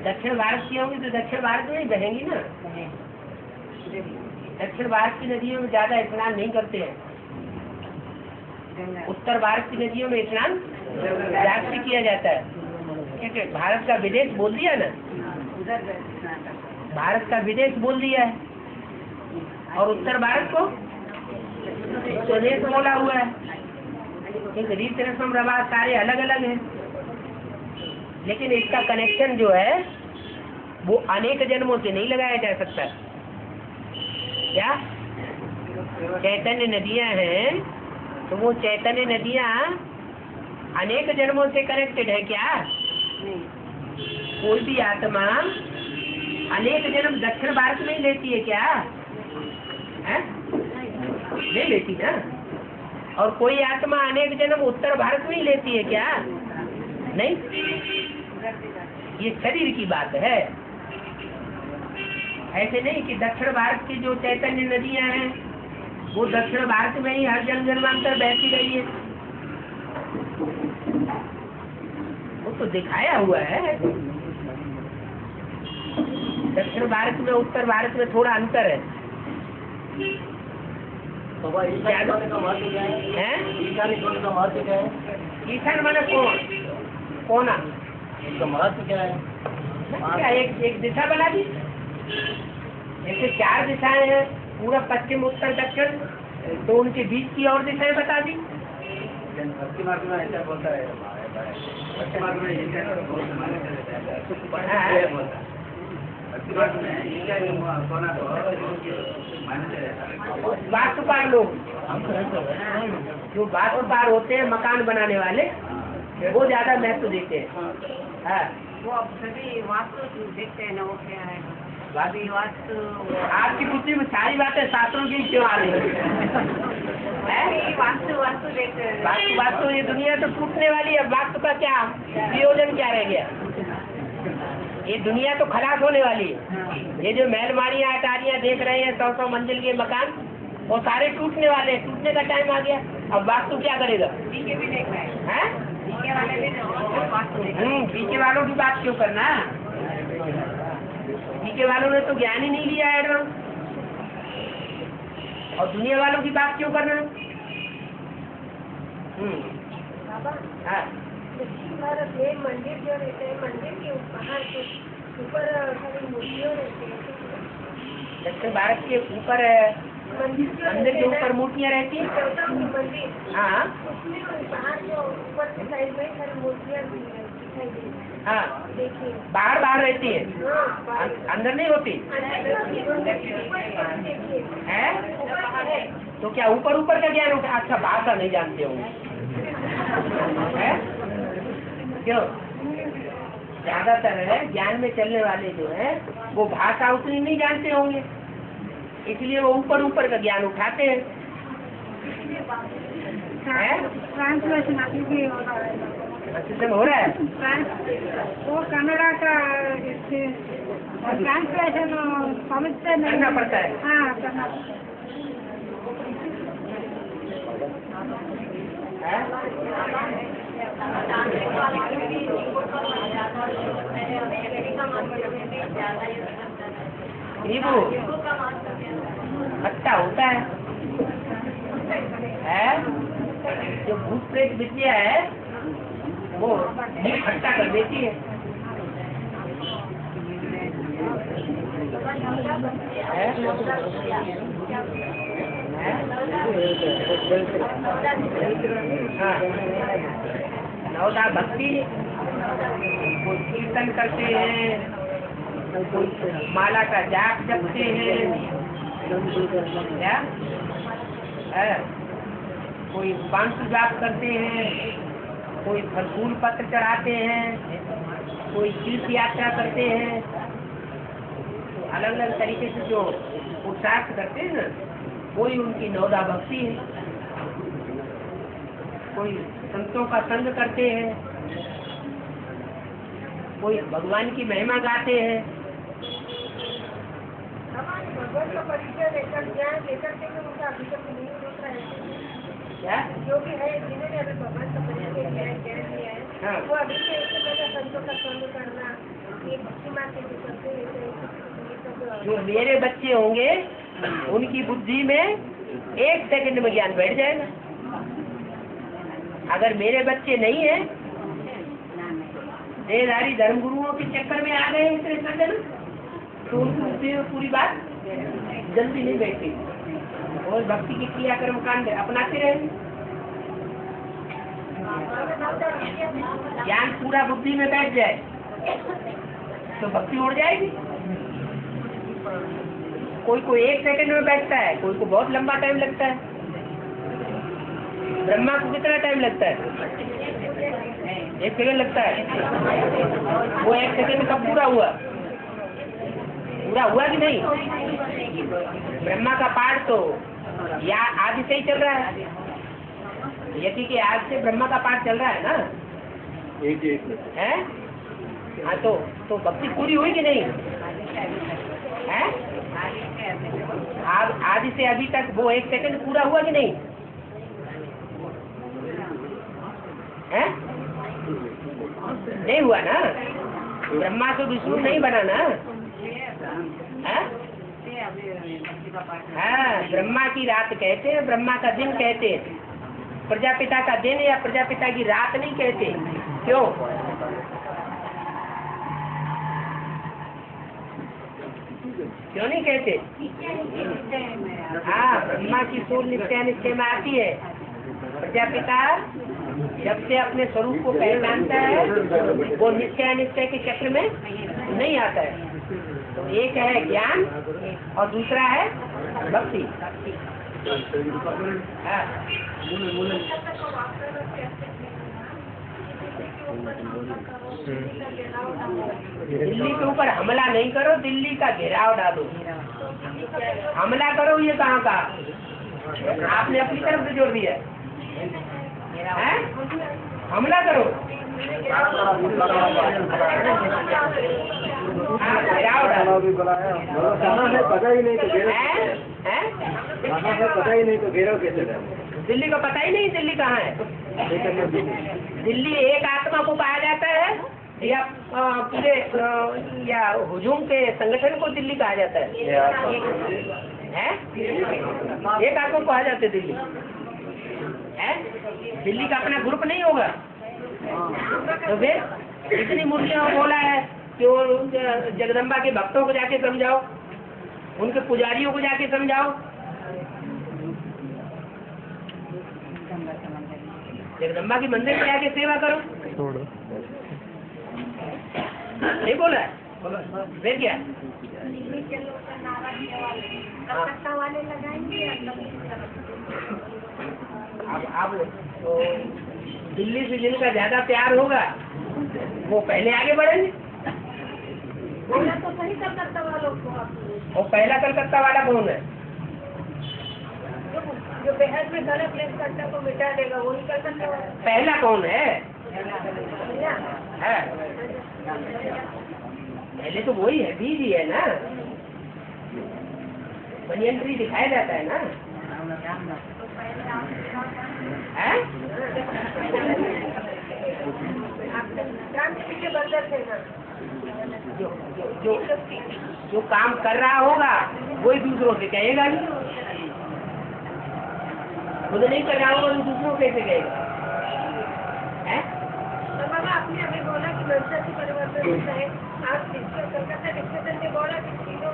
दक्षिण भारत की होंगी तो दक्षिण भारत में ही बहेंगी ना। दक्षिण भारत की नदियों में ज्यादा स्नान नहीं करते हैं, उत्तर भारत की नदियों में स्नान जास्ती किया जाता है, क्योंकि भारत का विदेश बोल दिया ना, भारत का विदेश बोल दिया है, और उत्तर भारत को स्वदेश बोला हुआ है। क्योंकि रीत रस्म रिवाज सारे अलग अलग हैं, लेकिन इसका कनेक्शन जो है वो अनेक जन्मों से नहीं लगाया जा सकता। क्या चैतन्य नदियां हैं, तो वो चैतन्य नदियां अनेक जन्मों से कनेक्टेड है क्या? कोई भी आत्मा अनेक जन्म दक्षिण भारत में ही लेती है क्या? है? नहीं लेती ना। और कोई आत्मा अनेक जन्म उत्तर भारत में ही लेती है क्या? नहीं। ये शरीर की बात है, ऐसे नहीं कि दक्षिण भारत की जो चैतन्य नदियां हैं वो दक्षिण भारत में ही हर जन्म जन्मांतर बहती रही है। वो तो दिखाया हुआ है। दक्षिण भारत में उत्तर भारत में थोड़ा अंतर है। ईशान माने कौन? कोना इसका महत्व क्या है? क्या एक दिशा बना दी? ऐसे 4 दिशाएं हैं, पूरा पश्चिम उत्तर दक्षिण, तो उनके बीच की और दिशाएं बता दी। भक्ति मार्ग में ऐसा बोलता है, भक्ति मार्ग में वास्तुकार लोग, जो वास्तुकार होते हैं मकान बनाने वाले, वो ज्यादा महत्व देते हैं। हाँ, वो अब सभी वास्तु देखते हैं ना, वो क्या है भाभी वास्तु। आपकी बुद्धि में सारी बातें शास्त्रों की क्यों आ रही है? वास्तु वास्तु देखते हैं। वास्तु वास्तु ये दुनिया तो टूटने वाली है, वास्तु का क्या प्रयोजन क्या रह गया? ये दुनिया तो खलास होने वाली है। ये जो महलमारियां अटारियां देख रहे हैं 100-100 मंजिल के मकान, वो सारे टूटने वाले हैं, टूटने का टाइम आ गया। अब वास्तु क्या करेगा? पीके भी देख रहे हैं, हैं? पीके वाले भी वास्तु देख रहे हैं। पीके वालों की बात क्यों करना? पीके वालों ने तो ज्ञान ही नहीं लिया है एडवांस, और दुनिया वालों की बात क्यों करना? हाँ, दक्षिण भारत में मंदिर जो रहते हैं, मंदिर के बाहर के ऊपर सारी मूर्तियाँ रहती हैं। दक्षिण भारत के ऊपर मंदिर के ऊपर मूर्तियाँ रहती हैं। मंदिर, हाँ उसमें बाहर जो ऊपर की साइड में सारी मूर्तियाँ दिखाई देती हैं। हाँ, देखिए, बाहर रहती है, हाँ, अंदर नहीं होती है। तो क्या ऊपर का ज्ञान होता? अच्छा, भाषा नहीं जानते होंगे, क्यों? ज्यादातर है ज्ञान में चलने वाले जो है वो भाषा उतनी नहीं जानते होंगे, इसलिए वो ऊपर का ज्ञान उठाते हैं। ट्रांसलेशन अभी भी हो रहा है। सिस्टम हो रहा है। वो कन्नड़ा का ट्रांसलेशन समझते नहीं, करना पड़ता है। हाँ, करना। नींबू खट्टा होता है, है, जो भूत प्रेत विद्या है वो इकट्ठा कर देती है। नवदा भक्ति, कोई कीर्तन करते हैं, कोई माला का जाप जपते हैं, क्या है, कोई पांच जाप करते हैं, कोई फूल पत्र चढ़ाते हैं, कोई तीर्थ यात्रा करते हैं। तो अलग अलग तरीके से जो पुरुषार्थ करते हैं ना, कोई उनकी नवदा भक्ति है। कोई संतों का संग करते हैं, कोई भगवान की महिमा गाते हैं। भगवान का परिचय लेकर ज्ञान लेकर के उनका अभिषेक नहीं होता है क्या? जो भी है जिन्होंने अभी भगवान का परिचय लिया है, ज्ञान लिया है, हाँ। वो अभी से एक तरह संतों का संग करना, ये भक्ति मार्ग के जो करते हैं, ये सब जो मेरे बच्चे होंगे उनकी बुद्धि में 1 सेकंड में ज्ञान बैठ जाएगा। अगर मेरे बच्चे नहीं है, देहधारी धर्मगुरुओं के चक्कर में आ गए इतने सज्जन, तो उनकी बुद्धि में पूरी बात जल्दी नहीं बैठती और भक्ति की क्रियाक्रम कांड अपनाते रहे। ज्ञान पूरा बुद्धि में बैठ जाए तो भक्ति उड़ जाएगी। कोई कोई 1 सेकंड में बैठता है, कोई को बहुत लंबा टाइम लगता है। ब्रह्मा को कितना टाइम लगता है? 1 सेकंड लगता है। वो 1 सेकंड कब पूरा हुआ? पूरा हुआ कि नहीं? ब्रह्मा का पाठ तो या आदि से ही चल रहा है, यदि कि आज से ब्रह्मा का पाठ चल रहा है ना, है? हाँ, तो भक्ति पूरी हुई कि नहीं है? आदि से अभी तक वो 1 सेकंड पूरा हुआ कि नहीं है? नहीं हुआ ना। ब्रह्मा से विष्णु नहीं बना ना। हाँ, ब्रह्मा की रात कहते हैं, ब्रह्मा का दिन कहते हैं। प्रजापिता का दिन या प्रजापिता की रात नहीं कहते। क्यों? क्यों नहीं कहते? हाँ, ब्रह्मा की सूर निश्चय में आती है। प्रजापिता जब से अपने स्वरूप को पहचानता है वो निश्चय के चक्र में नहीं आता है। तो एक है ज्ञान और दूसरा है भक्ति। हाँ। दिल्ली के ऊपर हमला नहीं करो, दिल्ली का घेराव डालो। हमला करो ये कहाँ का? आपने अपनी तरफ से जोड़ दिया है? हमला करो। घेराव डालो। पता ही नहीं तो घेराव कैसे डालो? दिल्ली को पता ही नहीं दिल्ली कहाँ है। दिल्ली एक आत्मा को कहा जाता है या पूरे या हुजूम के संगठन को दिल्ली कहा जाता है? एक आत्मा को कहा जाता है दिल्ली है। दिल्ली का अपना ग्रुप नहीं होगा तो फिर इतनी मूर्तियों बोला है कि वो जगदम्बा के भक्तों को जाके समझाओ, उनके पुजारियों को जाके समझाओ। जगदम्बा के मंदिर में जाके सेवा करो। नहीं बोला है? फिर क्या? वाले लगाएंगे। अब तो दिल्ली से जिनका ज्यादा प्यार होगा वो पहले आगे बढ़ेंगे। बोला तो सही कलकत्ता वालों को। और पहला कलकत्ता वाला कौन है? जो बेहद में गलत प्लेस करता को मिटा देगा वही कलकत्ता वाला। पहला कौन है? पहले तो वही है, बीज ही है ना। बनियन ट्री दिखाया जाता है ना। है? के बंदर थे ना। जो काम कर रहा होगा वही दूसरों से कहेगा नहीं। खुद नहीं कर रहा होगा तो दूसरों कैसे कहेगा? हैं? तो बाबा आपने अभी बोला कि वंशाची परिवर्तन होता है। आप कलकत्ता डिस्कशन ने बोला कि तीनों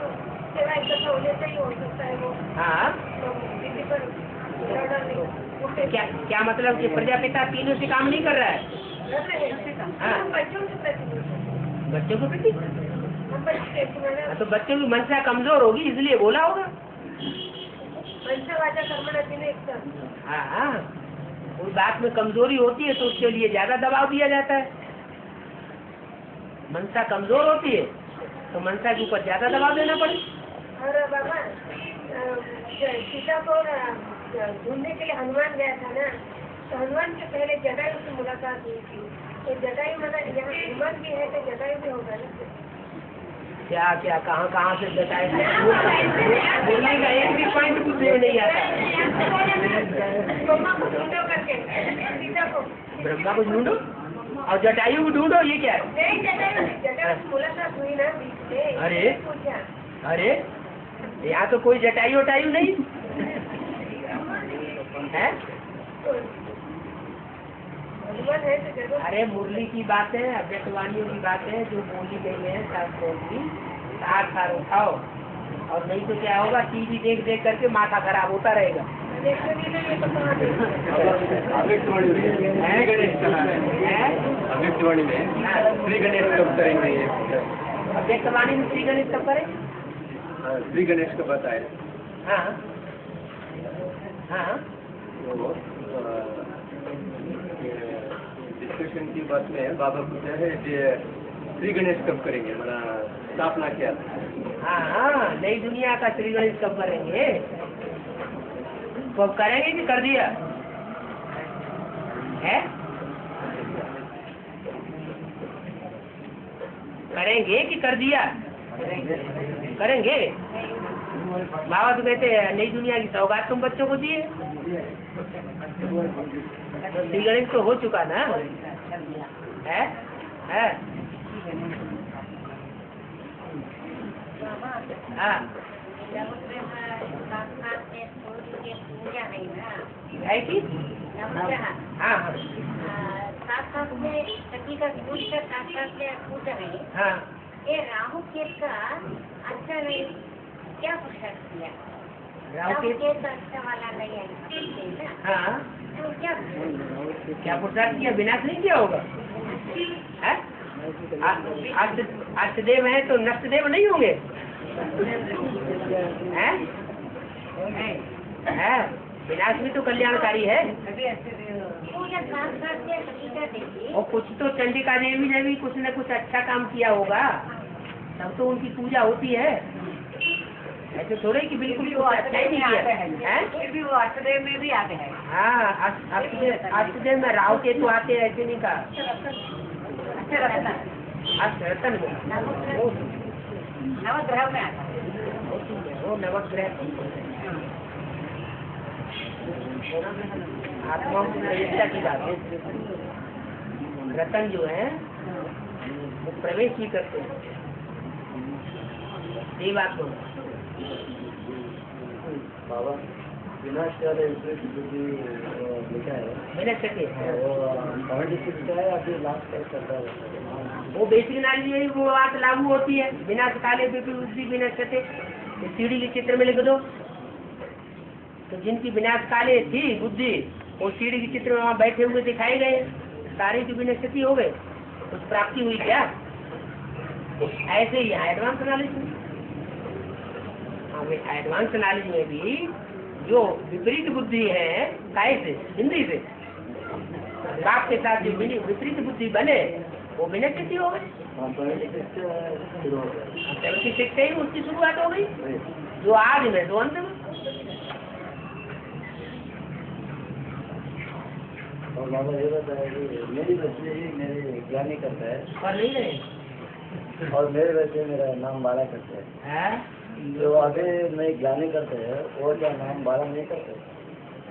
सेवा एक दफा होने से ही हो सकता है वो। हाँ, तो किसी पर ऑर्डर नहीं उठे क्या मतलब कि प्रजापिता तीनों से काम नहीं कर रहा है? कर रहे हैं। हाँ। हम बच्चों के प्रति बच्चों को प्रति? हम बच्चे कैसे मैंने तो बच्चों की मनसा कमजोर होगी इसलिए बोला होगा। वंशा वाचा कर्मणा दिन एक हाँ हाँ, कोई बात में कमजोरी होती है तो उसके लिए ज्यादा दबाव दिया जाता है। मनसा कमजोर होती है तो मनसा के ऊपर ज्यादा दबाव देना पड़े। और बाबा सीता को ढूंढने के लिए हनुमान गया था ना, तो हनुमान के पहले जटायु से मुलाकात हुई थी। तो जटायु मतलब यहाँ हनुमान भी है तो जटायु भी होगा ना। क्या क्या कहाँ कहाँ से बताए बोलने का एक भी पॉइंट पूछने में नहीं आता। ब्रह्मा को ढूंढो करके सीता को ब्रह्मा को ढूंढो और जटायु को ढूंढो, ये क्या है? नहीं जटायु से मुलाकात हुई ना बीच में। अरे। पूछा अरे यहाँ तो कोई जटायु वटायु नहीं है। हनुमान है तो जरूर। अरे मुरली की बात है, अव्यक्तवाणियों की बात है जो बोली गई है शास्त्रों की, सार सार उठाओ। और नहीं तो क्या होगा, टीवी देख देख करके माथा खराब होता रहेगा। देखो नहीं ना, ये तो कहाँ देखो। अव्यक्तवाणी में श्री गणेश कहाँ है? अव्यक्तवाणी में श्री गणेश कब करेंगे ये? अव्यक्तवाणी में श्री गणेश कब करे? श्री गणेश का बताए। हाँ हाँ, तो डिस्कशन की बात में बाबा पूछा है कि श्री गणेश कब करेंगे, मेरा स्थापना क्या? हाँ हाँ, नई दुनिया का श्री गणेश कब करेंगे? कब करेंगे कि कर दिया है? करेंगे कि कर दिया? करेंगे। बाबा तो कहते हैं नई दुनिया की सौगात तुम बच्चों को दिए। श्री गणेश तो हो चुका ना है? हाँ है कि? हाँ हाँ हाँ, ये राहु केत का अच्छा नहीं, क्या पुरुषार्थ किया? राहु केत अच्छा वाला नहीं है ना, हाँ, तो क्या पुरुषार्थ किया? विनाश नहीं किया होगा है? अष्टदेव है तो नष्टदेव नहीं होंगे हैं? है, विनाश भी तो कल्याणकारी है। पूजा साथ साथ के हकीकत देखिए। और कुछ तो चंडिका देवी ने भी कुछ न कुछ अच्छा काम किया होगा, तब तो उनकी पूजा होती है। ऐसे थोड़े कि बिल्कुल वो अच्छा ही नहीं किया। फिर भी वो अष्टदेव में भी आते हैं। हाँ, अष्टदेव में राहु केतु आते हैं, ऐसे नहीं कहा। अष्टरत्न में नवग्रह में आता है। वो नवग्रह आत्मा की प्रवेशता की बात है। रतन जो है वो प्रवेश भी करते हैं, ये बात हो। बाबा विनाश का लिखा है, मैंने सके वो 76 का है या फिर लास्ट का चल रहा है? वो बेसिक नॉलेज में वो बात लागू होती है। विनाश काले बुद्धि विनाश सके, सीढ़ी के चित्र में लिख दो। तो जिनकी विनाश काले थी बुद्धि, वो सीढ़ी के चित्र में वहाँ बैठे हुए दिखाए गए, सारी की विनष्टि हो गए, कुछ प्राप्ति हुई क्या? ऐसे ही एडवांस नॉलेज में, हमें एडवांस नॉलेज में भी जो विपरीत बुद्धि है, काय से, हिंदी से, बाप के साथ जो विपरीत बुद्धि बने वो विनष्टि हो गई। 76 से ही उसकी शुरुआत हो गई, जो आज में तो अंत में। और बाबा ये बताया कि मेरी बच्चे ही मेरे ज्ञानी करता है और नहीं रहे और मेरे बच्चे मेरा नाम बाला करते हैं। जो अभी मैं ज्ञानी करते हैं वो क्या नाम बाला नहीं करते?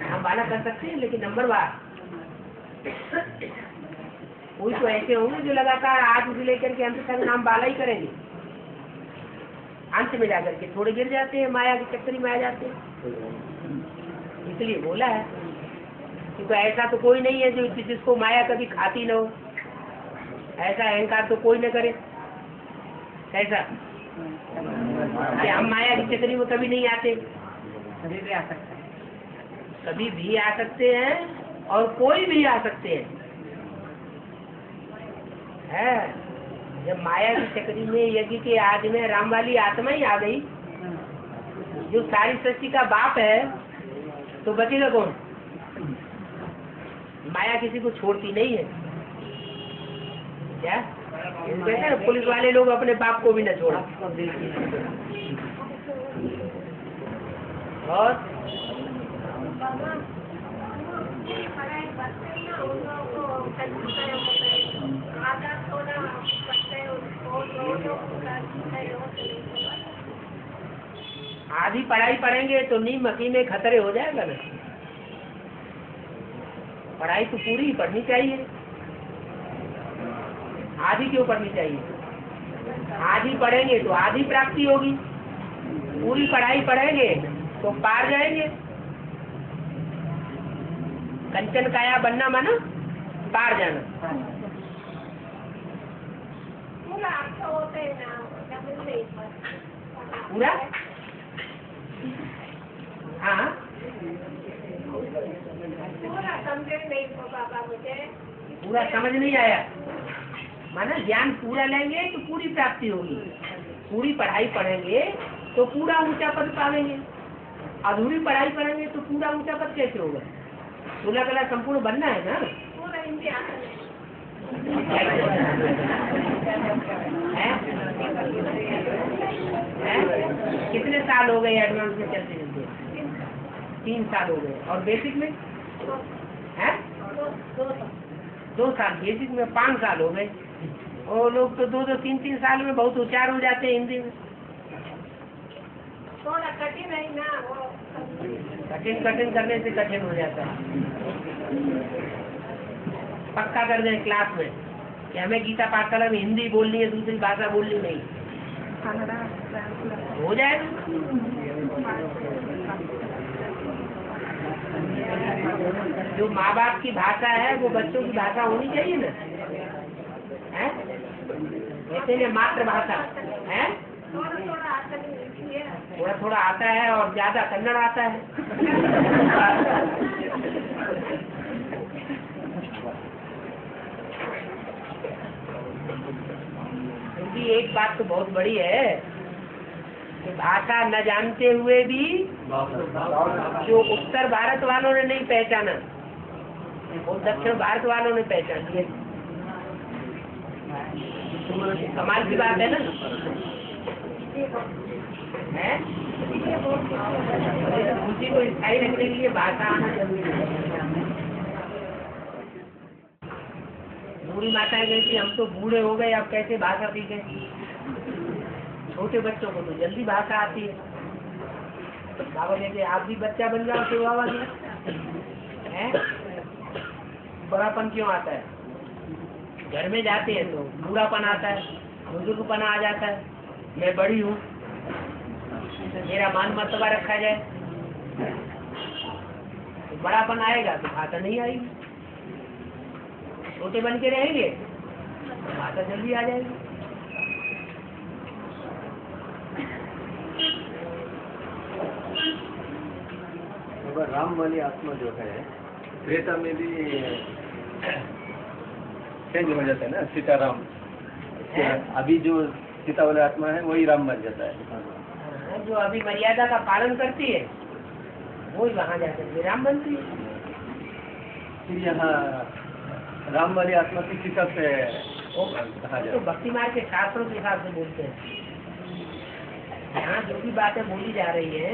हम बाला कर सकते हैं, लेकिन नंबर बार कोई तो ऐसे होंगे जो लगातार आज से लेकर के अंत तक नाम बाला ही करेंगे, अंत में जाकर के थोड़े गिर जाते हैं, माया के चक्कर में आ जाते हैं। इसलिए बोला है क्योंकि ऐसा तो कोई नहीं है जो जिसको माया कभी खाती न हो। ऐसा अहंकार तो कोई न करे। कैसा कि हम माया की चक्री में कभी नहीं आते। कभी भी आ सकता है। कभी भी आ सकते हैं और कोई भी आ सकते हैं। जब माया की चक्री में यज्ञ के आदि में राम वाली आत्मा ही आ गई जो सारी सृष्टि का बाप है, तो बचेगा कौन? माया किसी को छोड़ती नहीं है। क्या कहते हैं पुलिस वाले लोग अपने बाप को भी न छोड़ा। और आधी पढ़ाई पढ़ेंगे तो नीम मकी में खतरे हो जाएगा ना। पढ़ाई तो पूरी ही पढ़नी चाहिए। आधी क्यों पढ़नी चाहिए? आधी पढ़ेंगे तो आधी प्राप्ति होगी। पूरी पढ़ाई पढ़ेंगे तो पार जाएंगे। कंचन काया बनना माना पार जाना। पूरा हाँ पूरा समझ नहीं आया। माना ज्ञान पूरा लेंगे तो पूरी प्राप्ति होगी। पूरी पढ़ाई पढ़ेंगे तो पूरा ऊंचा पद पावेंगे। अधूरी पढ़ाई पढ़ेंगे तो पूरा ऊंचा पद कैसे होगा? 16 कला संपूर्ण बनना है ना। कितने साल हो गए एडवांस में चलते चलते? 3 साल हो गए। और बेसिक में है 2 साल। बेसिक में 5 साल हो गए। और लोग तो 2-2, 3-3 साल में बहुत उच्चार हो जाते हैं हिंदी में। थोड़ा कठिन है ना वो। कठिन करने से कठिन हो जाता है। पक्का कर दें क्लास में कि हमें गीता पाठशाला में हिंदी बोलनी है, दूसरी भाषा बोलनी नहीं। हो जाएगा। जो माँ बाप की भाषा है वो बच्चों की भाषा होनी चाहिए ना। है वैसे में मातृभाषा है। थोड़ा थोड़ा आता है और ज्यादा कन्नड़ आता है। क्योंकि एक बात तो बहुत बड़ी है कि भाषा न जानते हुए भी जो उत्तर भारत वालों ने नहीं पहचाना वो दक्षिण भारत वालों ने पहचान लिया। कमाल की बात है ना। है उसी को स्थायी रखने के लिए भाषा आना जरूरी है। बूढ़ी माताएं कहती हम तो बूढ़े हो गए, अब कैसे भाषा सीखे? छोटे बच्चों को तो जल्दी भाषा आती है। बाबा कहते आप भी बच्चा बन जाओ तो बाबा है। बड़ापन क्यों आता है? घर में जाते हैं तो बूढ़ापन आता है, बुजुर्गपन आ जाता है। मैं बड़ी हूँ, मेरा मान मर्तबा रखा जाए। तो बड़ापन आएगा तो भाषा नहीं आएगी। छोटे बन के रहेंगे तो भाषा जल्दी आ जाएगी। राम वाली आत्मा जो है त्रेता में भी चेंज हो जाता है ना। सीताराम अभी जो सीता वाली आत्मा है वही राम बन जाता है। जो अभी मर्यादा का पालन करती है वही वहाँ जाकर राम बनती है। फिर यहाँ राम वाली आत्मा की सीता से कहा तो जाए भक्ति मार्ग के शास्त्रों के हिसाब से बोलते हैं। यहाँ जो भी बातें बोली जा रही है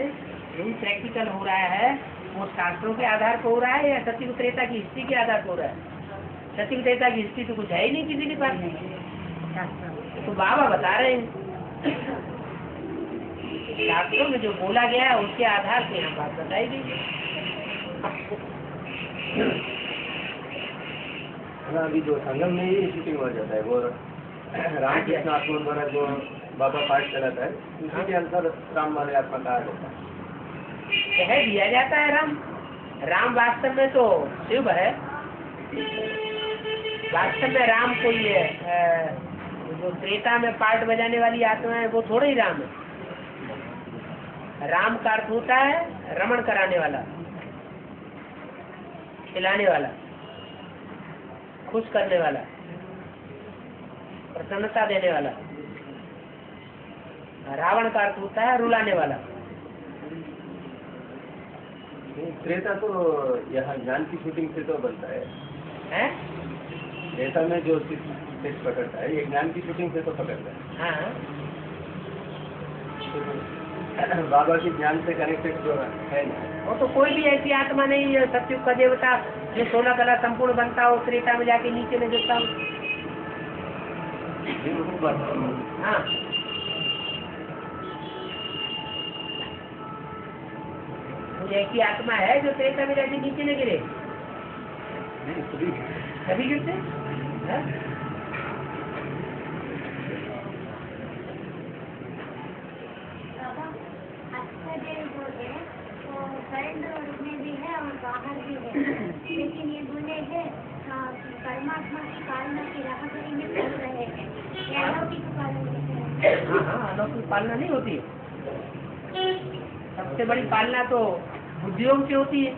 जो भी प्रैक्टिकल हो रहा है वो शास्त्रों के आधार पर हो रहा है या सत्य त्रेता की हिस्ट्री के आधार पर हो रहा है? सत्य त्रेता की हिस्ट्री तो कुछ है ही नहीं किसी के पास। तो बाबा बता रहे हैं शास्त्रों में जो बोला गया है उसके आधार से यहाँ बात बताई गई। अभी जो संगम में ही शूटिंग हो जाता है वो रामकृष्ण आत्मा द्वारा जो बाबा पाठ चलाता है उसी के अनुसार राम वाले आत्मा कहा जाता है। कह दिया जाता है राम राम वास्तव में तो शिव है। वास्तव में राम कोई है जो त्रेता में पार्ट बजाने वाली आत्मा है, वो थोड़ा ही राम है। राम का अर्थ होता है रमण कराने वाला, खिलाने वाला, खुश करने वाला, प्रसन्नता देने वाला। रावण का अर्थ होता है रुलाने वाला। त्रेता तो यहाँ ज्ञान की शूटिंग से तो बनता है। हैं? त्रेता में जो फिश पकड़ता है ये ज्ञान की शूटिंग से तो पकड़ता है। हाँ, तो बाबा की ज्ञान से कनेक्टेड जो है ना, वो तो कोई भी ऐसी आत्मा नहीं है सत्युग का देवता जो 16 कला संपूर्ण बनता हो, त्रेता में जाके नीचे में गिरता हो। ये वो बात है। हाँ, कोई ऐसी आत्मा है जो त्रेता में जाके नीचे न गिरे? नहीं, सभी सभी गिरते हैं? लेकिन ये बोले हैं परमात्मा की पालना की राह पर इन्हें चल रहे हैं, ये अलौकिक पालना। हाँ, अलौकिक पालना नहीं होती है। सबसे बड़ी पालना तो बुद्धियोग से होती है।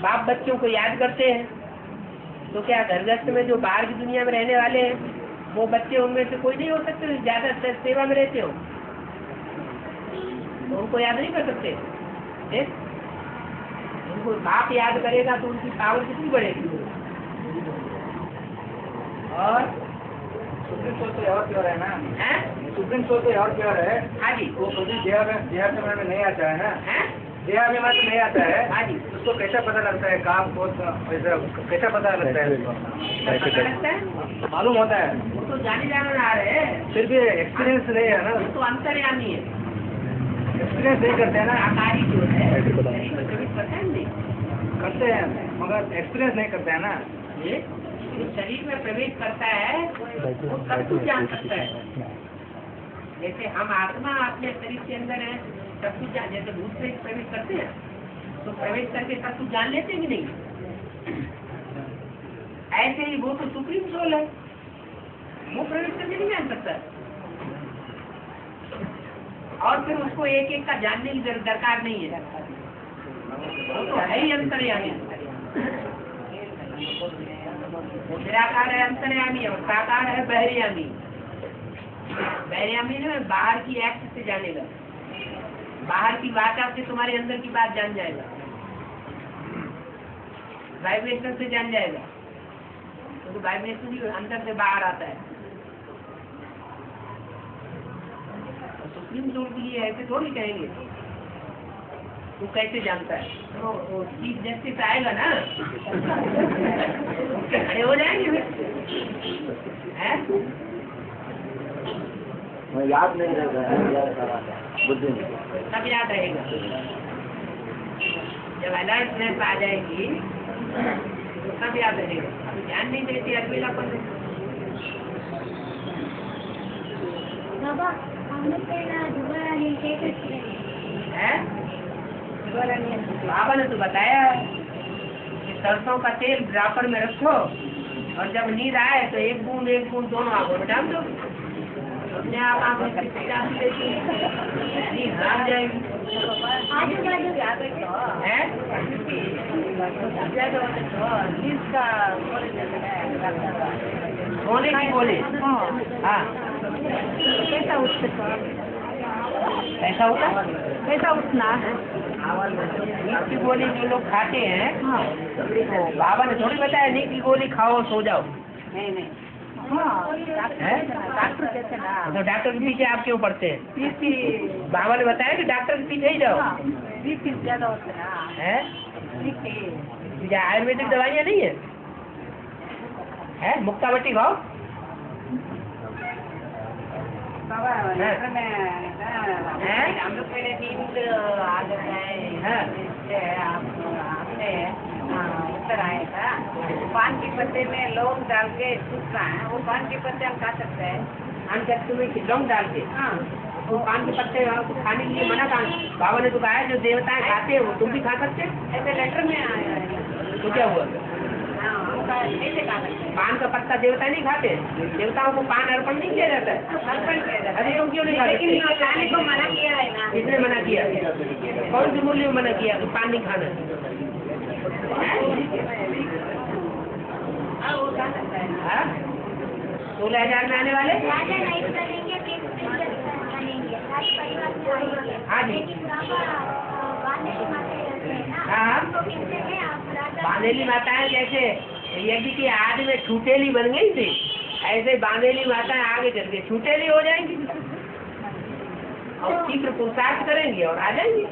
बाप बच्चों को याद करते हैं, तो क्या घर गृहस्थ में जो बाहर की दुनिया में रहने वाले हैं वो बच्चे उनमें से कोई नहीं हो सकते ज्यादा सेवा में रहते हो, तो उनको याद नहीं कर सकते। उनको बाप याद करेगा तो उनकी पावर कितनी बढ़ेगी। और सुप्रीम कोर्ट तो और प्योर है ना, हैं? सुप्रीम कोर्ट तो और प्योर है। हाँ जी। वो कभी देहाभिमान में नहीं आता है ना, हैं? देहाभिमान में नहीं आता है। हाँ जी। उसको कैसा पता लगता है काम को, कैसा पता लगता है उसको? पता लगता है, मालूम होता है, वो तो जाने जाने आ रहे हैं, फिर भी एक्सपीरियंस नहीं है ना, वो तो अंतर्यामी है। एक्सपीरियंस नहीं करते हैं ना, आकारी जो है शरीर में प्रवेश करता है नहीं, करते हैं मगर एक्सपीरियंस नहीं करते हैं ना। ये जो शरीर में प्रवेश करता है वो सब कुछ जान सकता है। जैसे हम आत्मा अपने शरीर के अंदर है, सब कुछ जान, जैसे भूत से प्रवेश करते हैं तो प्रवेश करके सब कुछ जान लेते हैं कि नहीं? ऐसे ही वो तो सुप्रीम सोल है, वो प्रवेश करके नहीं जान सकता। और फिर उसको एक एक का जानने की दरकार नहीं है, वो तो है ही अंतर्यामी। वो निराकार है अंतर्यामी, और साकार है बहरियामी। बहरियामी ने बाहर की एक्ट से जानेगा, बाहर की वाचा से तुम्हारे अंदर की बात जान जाएगा, वाइब्रेशन से जान जाएगा, क्योंकि तो वाइब्रेशन ही अंदर से बाहर आता है। सुप्रीम सोल के लिए ऐसे थोड़ी कहेंगे तू कैसे जानता है, तो चीफ जस्टिस आएगा ना खड़े हो जाएंगे हैं? मैं याद नहीं रहता है, बुद्धि में सब याद रहेगा। जब अलर्टनेस आ जाएगी तो सब याद रहेगा। अभी ध्यान नहीं देती, अकेलापन बाबा हमने पहला दोबारा नहीं देखते है। बाबा ने तो बताया कि सरसों का तेल ड्रापर में रखो और जब नींद आए तो एक बूंद दोनों आंखों में डाल दो, अपने आप आंखों में नींद आ जाएगी। है सोने की गोली। हाँ, कैसा उठना, ऐसा होता है। कैसा उठना है? नींद की गोली जो लोग खाते हैं, तो बाबा ने थोड़ी बताया नींद की गोली खाओ सो जाओ। नहीं है? डॉक्टर कहते ना, तो डॉक्टर के पीछे आप क्यों पढ़ते हैं? बीपी बाबा ने बताया कि डॉक्टर के पीछे ही जाओ। बीपी ज्यादा होता ना, है? बीपी क्या आयुर्वेदिक दवाइयाँ नहीं है? है मुक्तावटी खाओ। बाबा हैं? हम लोग पहले नींद आ जाता है, इससे आपने उत्तर आया था। पान के पत्ते में लौंग डाल के सूखना है, वो पान के पत्ते हम खा सकते हैं। अनकट में लौंग डाल के हाँ, तो पान के पत्ते खाने के लिए मना कहा? बाबा ने तो कहा है जो देवताएं खाते हैं वो तुम भी खा सकते हो। ऐसे लेटर में आया है। तो क्या हुआ? हाँ, उनका ऐसे कहा था। पान का पत्ता देवता नहीं खाते, देवताओं को पान अर्पण नहीं किया जाता है। अर्पण किया जाता है। अरे तुम क्यों नहीं खा लेकिन सकते? खाने को मना किया है ना। किसने मना किया? कौन से मूल्य में मना किया कि पान नहीं खाना? हाँ, वो खा सकता है। हाँ? 16,000 में आने वाले? राजा नहीं करेंगे फिर बनेंगे राज परिवार में आएंगे। हाँ जी। लेकिन बाबा बांधेली माता रहते हैं ना, हाँ। उनको कहते हैं आप राजा बांधेली माताएं जैसे यज्ञ की आद में छूटेली बन गई थी, ऐसे बांधेली माताएं आगे चल के छूटेली हो जाएंगी और तीव्र पुरुषार्थ करेंगी और आ जाएंगी।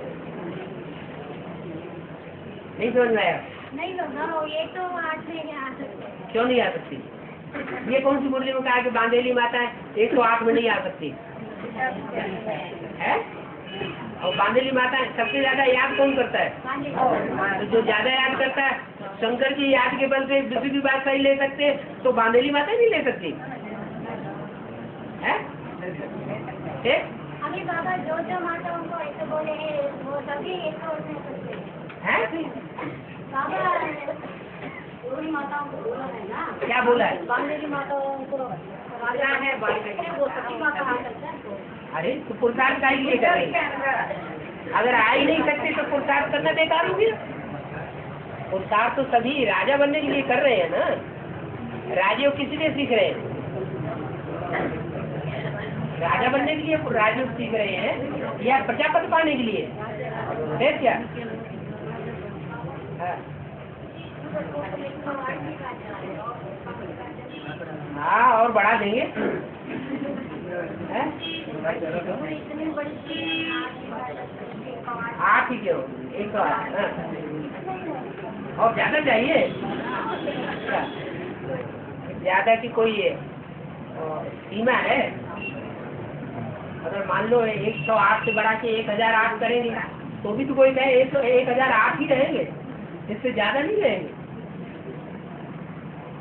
नहीं समझ में आया? नहीं होगा, ये तो आज में आ सकते हैं। क्यों नहीं आ सकती? ये कौन सी मुरली में कहा कि बांधेली माताएं 108 में नहीं आ सकती है? और बांधेली माताएं सबसे ज्यादा याद कौन करता है? तो जो ज्यादा याद करता है, शंकर की याद के बल से दूसरी की बात सही ले सकते, तो बांधेली माता नहीं ले सकती है? अभी बाबा जो माता उनको ऐसे बोले वो सभी एक और में सकते हैं। बाबा पूरी माताओं को बोला है ना, क्या बोला है? बांधेली माताओं को राजा है वो सभी माता आ सकते हैं। अरे तो पुरुषार्थ का ही लिए कर रही है। अगर आ ही नहीं सकते तो पुरुषार्थ करना बेकार हो गया। पुरुषार्थ तो सभी राजा बनने के लिए कर रहे हैं ना। राजयोग किसी से सीख रहे हैं? राजा बनने के लिए राजयोग सीख रहे हैं या प्रजापति पाने के लिए है क्या? हाँ, और बढ़ा देंगे। है? 8 ही क्यों? 108। और ज्यादा चाहिए? ज्यादा की कोई सीमा है? अगर मान लो 108 से बढ़ा के 1008 करेंगे तो भी तो कोई कहे 1008 ही रहेंगे, इससे ज्यादा नहीं रहेंगे।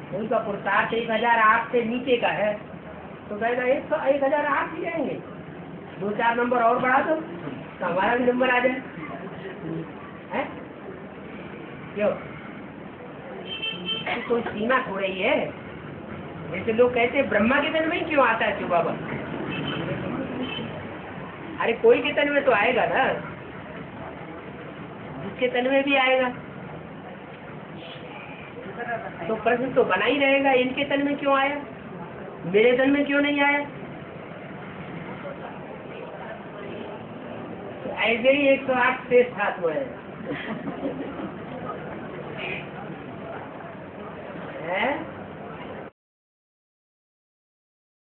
उनका पुरुषार्थ 1008 से नीचे का है तो कहेगा 1008 ही रहेंगे। 2-4 नंबर और बढ़ा दो तो हमारा भी नंबर आ जाए। है? क्यों? कोई सीमा थोड़ी ही है। जैसे लोग कहते हैं ब्रह्मा के तन में ही क्यों आता है शिव बाबा? अरे कोई के तन में तो आएगा ना, जिसके तन में भी आएगा। तो प्रश्न तो बना ही रहेगा, इनके तन में क्यों आया, मेरे तन में क्यों नहीं आया? तो ऐसे ही 108 श्रेष्ठ आत्मा है।